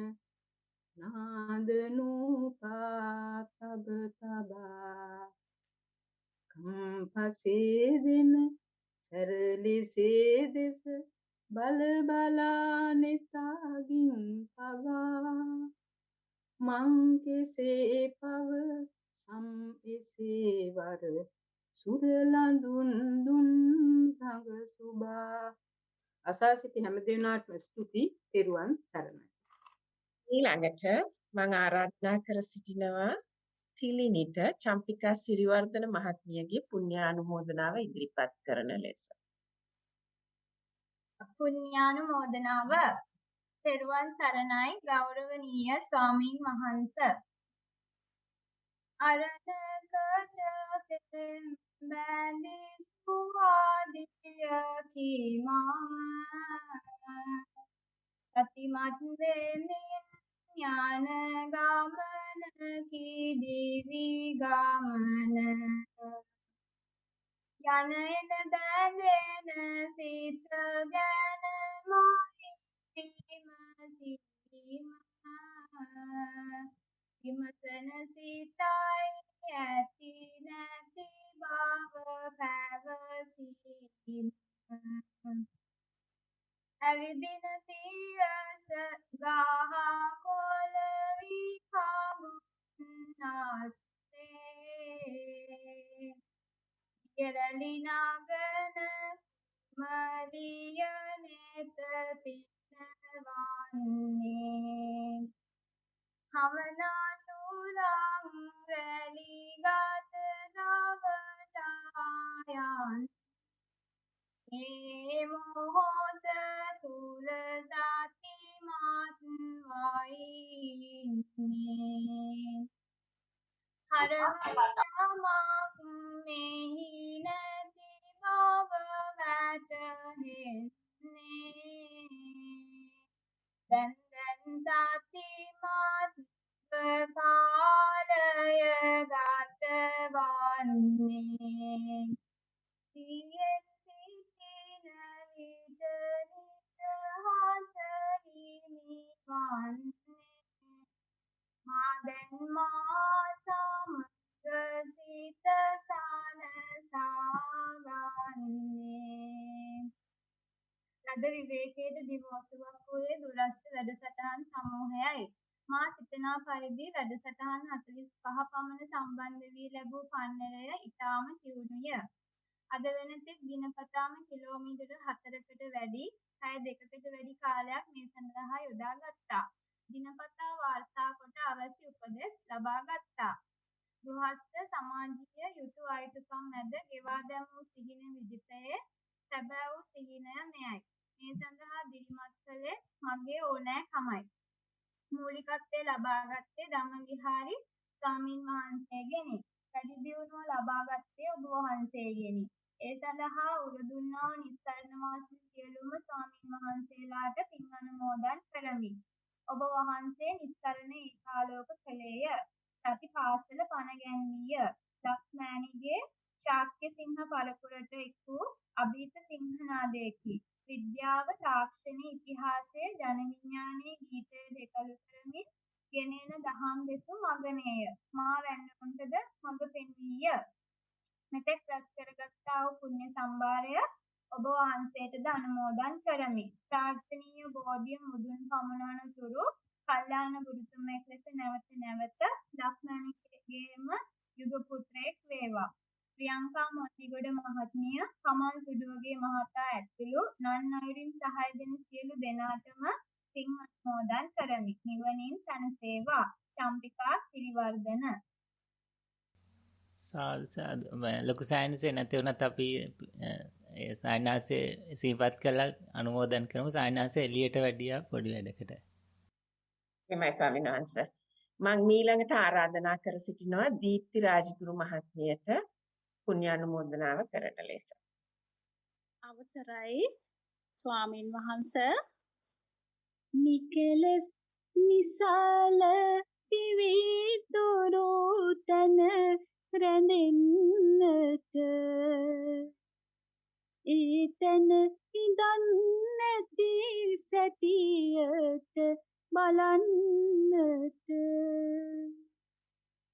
නාද නූපා තබ තබා කම්පසේ දෙන සැරලිසේ දෙස බල බලා නෙතාගින් පවා මං කෙසේ පව සම් එසේ වර සුරලඳුන් දුන් රඟ සුබා. අසා සිටි හැම දෙනාටම ස්තුති. තෙරුවන් සරණයි. ඊළඟට මම ආරාධනා කර සිටිනවා තිලිනිට චම්පිකා සිරිවර්ධන මහත්මියගේ පුණ්‍යානුමෝදනාව ඉදිරිපත් කරන ලෙස. පුණ්‍යානුමෝදනාව. තෙරුවන් සරණයි ගෞරවනීය ස්වාමීන් වහන්සේ. අරණකට බැඳී සුවාදිය කීමම අතිමත් වෙමින් ඥාන ගමන කී දිවි ගමන යන එන බැඳෙන සිත ගැන විමසීම විමසන සිතයි ඇති නැති බව පැවසීම ඇවිදින පියස ගහ කොළ විකඟුන්නාස්සේ කෙරලි නගන මලිය නෙත පිනවන්නේ හමනා සුලං රැලි ගත නවටායන් ඒ මොහොත තුල සතිමත් වයින්නේ හරවනමක් මෙහි නැති බව වැටහෙන්නේ දැන් සතිමත් කාලය ගත වන්නේ සියෙන් සිටින විට නිදහසෙහිමි වන්නේ මා දැන් මා සමග සිත සනසාගන්නේ ලද විවේකයට දිව ඔසවක් වූයේ දුරස්ත වැඩසටහන් සමූහයයි. මා සිතනා පරිදි වැඩසටහන් 45 පමණ සම්බන්ධ වී ලැබූ පන්නරය ඉතාම තියුණුය. අද වෙනතෙක් දිනපතාම කිලෝමීටර 4කට වැඩි, පැය 2කට වැඩි කාලයක් මේ සඳහා යොදා ගත්තා. දිනපතා වාර්තා කොට අවශ්‍ය උපදෙස් ලබා ගත්තා. ගෘහස්ත සමාජීය යුතු අයුතුකම් මැද ගෙවා දැමූ සිහින විජිතයේ සැබෑ වූ සිහිනය මෙයයි. මේ සඳහා දිරිමත් කළේ මගේ ඕනෑකමයි. මූලිකත්වය ලබාගත්තේ ධම්මවිහාරි ස්වාමීන් වහන්සේගෙනි. වැඩි දියුණුව ලබාගත්තේ ඔබ වහන්සේගෙනි. ඒ සඳහා උරදුන්නා වූ නිස්සරණ වාසී සියලුම ස්වාමීන් වහන්සේලාට පින් අනුමෝදන් කරමි. ඔබ වහන්සේ නිස්සරණ ඒකාලෝක කළේය. සති පාසල පණ ගැන්වීය. ලක්මෑණිගේ ශාක්‍ය සිංහ පරපුරට එක් වූ අභීත සිංහනාදයකි. විද්‍යාව, තාක්ෂණය, ඉතිහාසය, ජන විඥානයේ ගීතය දෙකළු කරමින් ගෙනෙන දහම් දෙසුම් අගනේය. මා වැන්නොන්ටද මඟ පෙන්වීය. මෙතෙක් රැස් කරගත්තා වූ පුණ්‍ය සම්භාරය ඔබ වහන්සේටද අනුමෝදන් කරමි. ප්‍රාර්ථනීය බෝධිය මුදුන් පමුණවන තුරු කල්යාණ ප්‍රධාන ගුරුතුමෙක් ලෙස නැවත නැවත ලක්මැණිකේගේම යුග පුත්‍රයෙක් වේවා. ප්‍රියංකා මොන්ටිගොඩ මහත්මිය, කමල් තුඩුවගේ මහතා ඇතුළු නන් අයුරින් සහාය දෙන සියලු දෙනාටම පින් අනුමෝදන් කරමි. නිවනින් සැනසේවා. චම්පිකා සිරිවර්ධන. සාදු ලොකු සායනසේ නැති වුණත් අපි සායනාසේ සිහිපත් කළා අනුමෝදන් කරමු. සායනාසේ එළියට වැඩියා පොඩි වැඩකට. එමයි ස්වාමීන් වහන්සේ. මම ඊළඟට ආරාධනා කර සිටිනවා දීප්ති රාජගුරු මහත්මියට පුණ්‍යානුමෝදනාව කරන ලෙස. අවසරයි ස්වාමින් වහන්සේ. නිකලස් නිසාල පිවිතුරු තන රැඳෙන්නට ඊතන ඉඳන් නැති සැටියට බලන්නට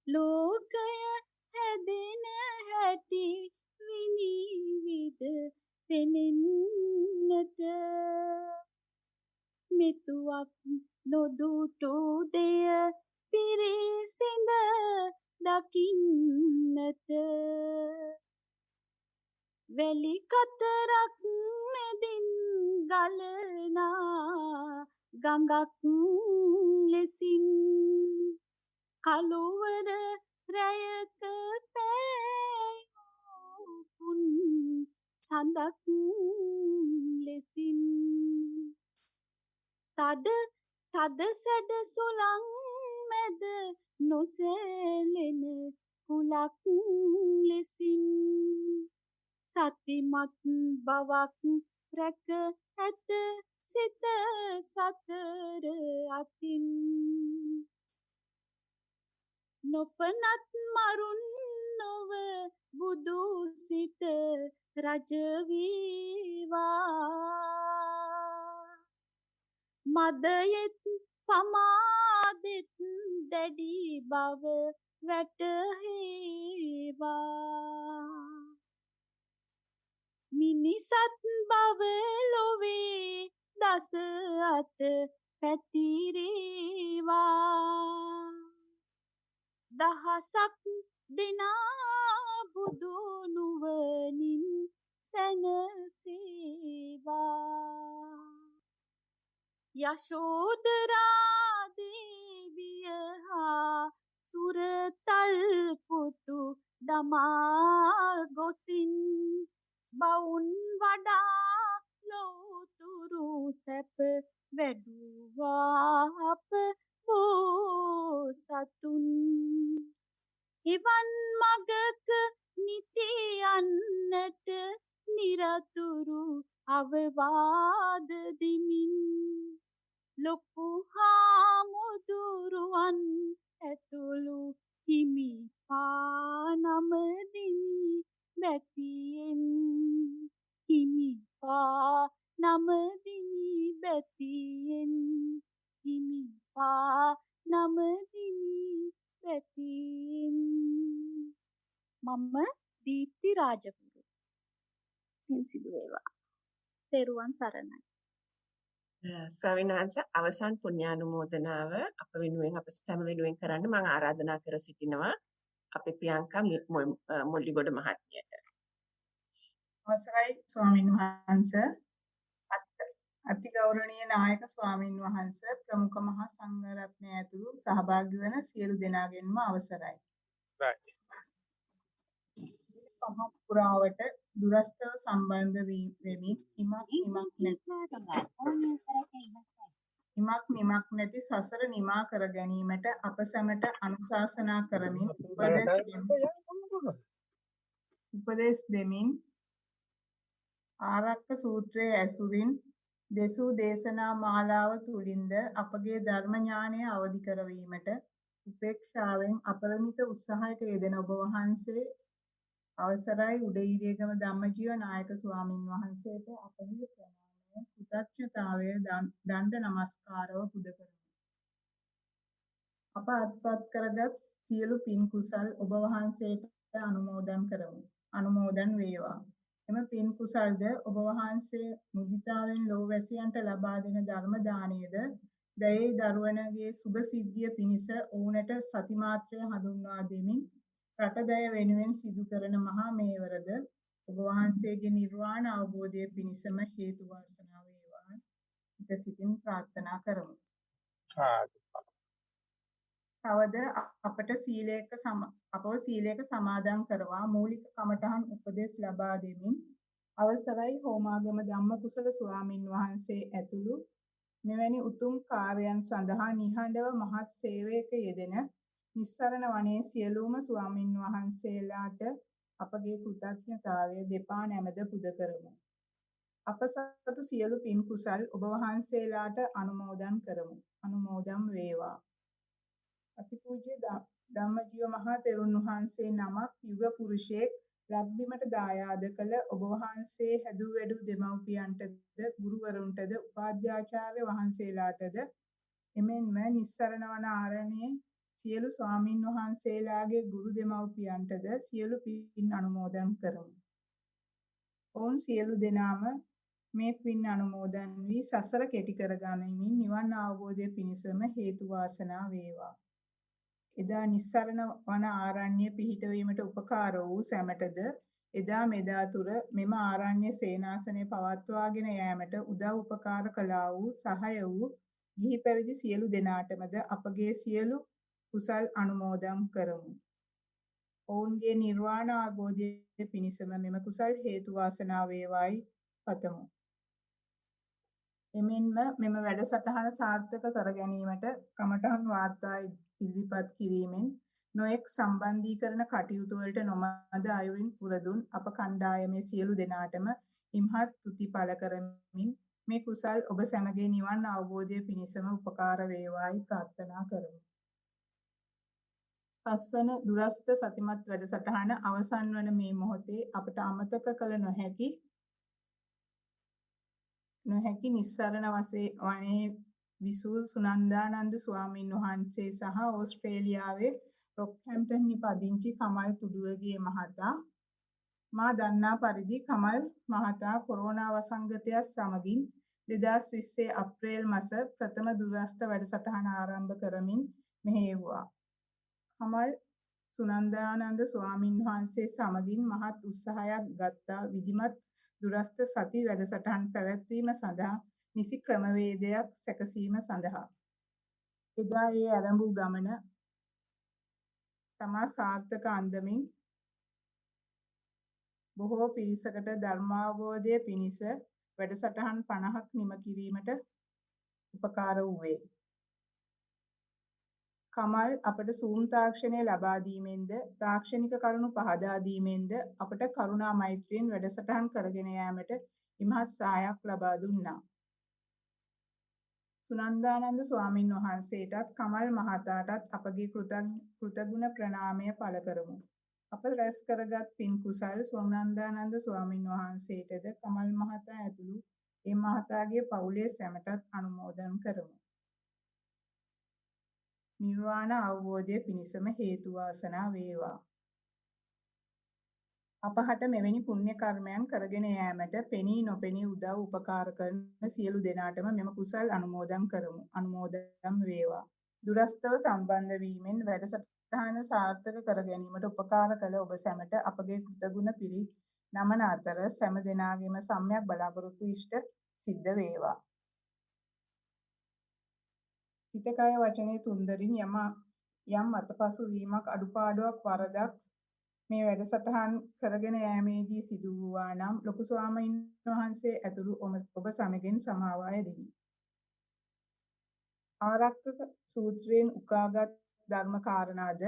ලෝකය හැදෙන හැටි විනිවිද පෙනෙන්නට මෙතුවක් නොදුටු දෙය පිරිසිඳ දකින්නට වැලි කතරක් මැදින් ගලනා ගඟක් ලෙසින් කළුවර රැයක පෑයුපුන් සඳක් ලෙසින් තද සැඩ සුළං මැද නොසැලෙන කුලක් ලෙසින් සතිමත් බවක් රැක ඇත සිත සතර අතින් නොපනත් මරුන් නොව බුදු සිත රජ වේවා මදයෙත් පමාදෙත් දැඩි බව වැටහේවා මිනිසත් බව ලොවේ දස අත පැතිරේවා දහසක් දෙනා බුදු නුවණින් සැනසේවා යශෝදරා දේවිය හා සුරතල් පුතු දමා ගොසින් බවුන් වඩා ලෝතුරු සැප වැඩුවා අප බෝසතුන් එවන් මගක නිති යන්නට නිරතුරු අවවාද දෙමින් ලොකු හාමුදුරුවන් ඇතුළු හිමි පානමදිනි බැතියෙන් හිමි පානමදිනි බැතියෙන් හිමි පානමදිනි බැතියෙන් මම දීප්ති රාජගුරු පින් සිදු වේවා තෙරුවන් සරණයි ස්වාමීන් වහන්සේ අවසන් පුණ්‍යානුමෝදනාව අප වෙනුවෙන් අප සැම වෙනුවෙන් කරන්න මම ආරාධනා කර සිටිනවා අපේ ප්‍රියංකා මොල්ලිගොඩ මහත්මියට. අවසරයි ස්වාමීන් වහන්සේ අතිගෞරවනීය නායක ස්වාමීන් වහන්සේ ප්‍රමුඛ මහා සංඝරත්නය ඇතුළු සහභාගී වන සියලු දෙනාගෙන්ම අවසරයි. පහත් පුරාවට දුරස්ථව සම්බන්ධ වෙමින් හිමක් නැති සසර නිමා කර ගැනීමට අප සැමට අනුශාසනා කරමින් උපදේශ දෙමින් ආරක්ක සූත්‍රයේ ඇසුරින් දෙසූ දේශනා මාලාව තුලින්ද අපගේ ධර්ම ඥානය අවදි කරවීමට උපේක්ෂාවෙන් අපරිමිත උත්සාහයක යෙදෙන ඔබ වහන්සේ අවසරයි උඩීරියගම ධම්මජීව නායක ස්වාමින් වහන්සේට අපගේ ප්‍රණාමය කෘතඥතාවය දණ්ඩ නමස්කාරව පුද කරමි. අප අත්පත් කරගත් සියලු පින් කුසල් ඔබ වහන්සේට අනුමෝදන් කරමු. අනුමෝදන් වේවා. එම පින් කුසල්ද ඔබ වහන්සේ මුදිතාවෙන් ලෝවැසියන්ට ලබා දෙන ධර්ම දාණයද දයේ දරුවනගේ සුභ සිද්ධිය පිණිස ඔවුනට සති මාත්‍රය හඳුන්වා දෙමින් රටදය වෙනුවෙන් සිදු කරන මහා මේවරද ඔබ වහන්සේගේ නිර්වාණ අවබෝධය පිණිසම හේතු වාසනා වේවා. හිත සිතින් ප්‍රාර්ථනා කරමු. තවද අපට අපව සීලයක සමාදන් කරවා මූලික කමඨහන් උපදෙස් ලබා දෙමින් අවසරයි හෝමාගම ධම්මකුසල ස්වාමින් වහන්සේ ඇතුළු මෙවැනි උතුම් කාර්යයන් සඳහා නිහඬව මහත් සේවයක යෙදෙන නිස්සරණ වනයේ සියලුම ස්වාමින් වහන්සේලාට අපගේ කෘතඥතාවය දෙපා නැමද පුද කරමු. අප සතු සියලු පින් කුසල් ඔබ වහන්සේලාට අනුමෝදන් කරමු. අනුමෝදම් වේවා. අතිපූජ්‍ය ධම්මජීව මහා තෙරුන් වහන්සේ නමක් යුග පුරුෂයෙක් ලක්බිමට දායාද කළ ඔබ වහන්සේ හැදූ වැඩූ දෙමව්පියන්ටද ගුරුවරුන්ටද උපාධ්‍යාචාර්ය වහන්සේලාටද එමෙන්ම නිස්සරණ වන ආරණ්‍යයේ සියලු ස්වාමින් වහන්සේලාගේ ගුරු දෙමව්පියන්ටද සියලු පින් අනුමෝදන් කරමු. ඔවුන් සියලු දෙනාම මේ පින් අනුමෝදන් වී සසර කෙටි කර ගනිමින් නිවන් අවබෝධය පිණිසම හේතු වාසනා වේවා. එදා නිස්සරණ වන ආරණ්‍ය පිහිටවීමට උපකාර වූ සැමටද එදා මෙදා තුර මෙම ආරණ්‍ය සේනාසනය පවත්වාගෙන යාමට උදව් උපකාර කළා වූ සහාය වූ ගිහි පැවිදි සියලු දෙනාටමද අපගේ සියලු කුසල් අනුමෝදන් කරමු. ඔවුන්ගේ නිර්වාණ අවබෝධය පිණිසම මෙම කුසල් හේතු වාසනා වේවායි පතමු. එමෙන්ම මෙම වැඩසටහන සාර්ථක කර ගැනීමට කමඨහන් වාර්තා ඉදිරිපත් කිරීමෙන් නොඑක් සම්බන්ධීකරණ කටයුතු වලට නොමද අයුරින් පුරදුන් අප කණ්ඩායමේ සියලු දෙනාටම ඉම්හත් තුති පළ කරමින් මේ කුසල් ඔබ සැමගේ නිවන් අවබෝධය පිණිසම උපකාර වේවායි ප්‍රාර්ථනා කරමු. පස්වන දුරස්ත සතිමත් වැඩසටහන අවසන් වන මේ මොහොතේ අපට අමතක කළ නොහැකි නිස්සරණ වනයේ විසූ සුනන්දානන්ද ස්වාමීන් වහන්සේ සහ ඕස්ට්‍රේලියාවේ රොක්හැම්ප්ටන් පදිංචි කමල් තුඩුවගේ මහතා මා දන්නා පරිදි කමල් මහතා කොරෝනා වසංගතය සමගින් 2020 අප්‍රේල් මාස ප්‍රථම දුරස්ත වැඩසටහන ආරම්භ කරමින් මෙහෙයුවා. කමල් සුනන්දානන්ද ස්වාමීන් වහන්සේ සමගින් මහත් උත්සාහයක් ගත්තා විධිමත් දුරස්ත සති වැඩසටහන් පැවැත්වීම සඳහා නිසි ක්‍රමවේදයක් සැකසීම සඳහා එදා ඒ ආරම්භ ගමන තමා සාර්ථක අන්දමින් බොහෝ පිරිසකට ධර්මාවබෝධය පිණිස වැඩසටහන් 50ක් නිම කිරීමට උපකාර වූවේ. කමල් අපට සූම් තාක්ෂණය ලබා දීමෙන්ද තාක්ෂණික කරුණු පහදා දීමෙන්ද අපට කරුණා මෛත්‍රියෙන් වැඩසටහන් කරගෙන යාමට ඉමහත් සහායක් ලබා දුන්නා. සුනන්දානන්ද ස්වාමින් වහන්සේටත් කමල් මහතාටත් අපගේ කෘතගුණ ප්‍රණාමය පළ කරමු. අප රැස් කරගත් පින් කුසල් සුනන්දානන්ද ස්වාමින් වහන්සේටද කමල් මහතා ඇතුළු ඒ මහතාගේ පවුලේ සැමටත් අනුමෝදන් කරමු. නිර්වාණ අවබෝධය පිණිසම හේතු වාසනා වේවා. අපහට මෙවැනි පුණ්‍ය කර්මයන් කරගෙන යාමට පෙනී නොපෙනී උදව් උපකාර කරන සියලු දෙනාටම මෙම කුසල් අනුමෝදන් කරමු. අනුමෝදන් වේවා. දුරස්තව සම්බන්ධ වීමෙන් වැඩසටහන සාර්ථක කර ගැනීමට උපකාර කළ ඔබ සැමට අපගේ කෘතගුණ පිරි නමන අතර සෑම දෙනාගේම සම්‍යක් බලාපොරොත්තු ඉෂ්ට සිද්ධ වේවා. හිත කය වචනේ තුන්දරින් යම් අතපසු වීමක් අඩුපාඩුවක් වරදක් මේ වැඩසටහන් කරගෙන යෑමේදී සිදු වූවා නම් ලොකු ස්වාමීන් වහන්සේ ඇතුළු ඔබ සමගින් සමාවා දෙමි. ආරක්ෂක සූත්‍රයෙන් උකාගත් ධර්ම කාරණාද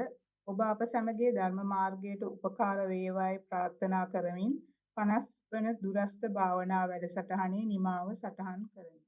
ඔබ අප සමගයේ ධර්ම මාර්ගයට උපකාර වේවායි ප්‍රාර්ථනා කරමින් 50 වන දුරස්ත භාවනා වැඩසටහනේ නිමාව සටහන් කරමි.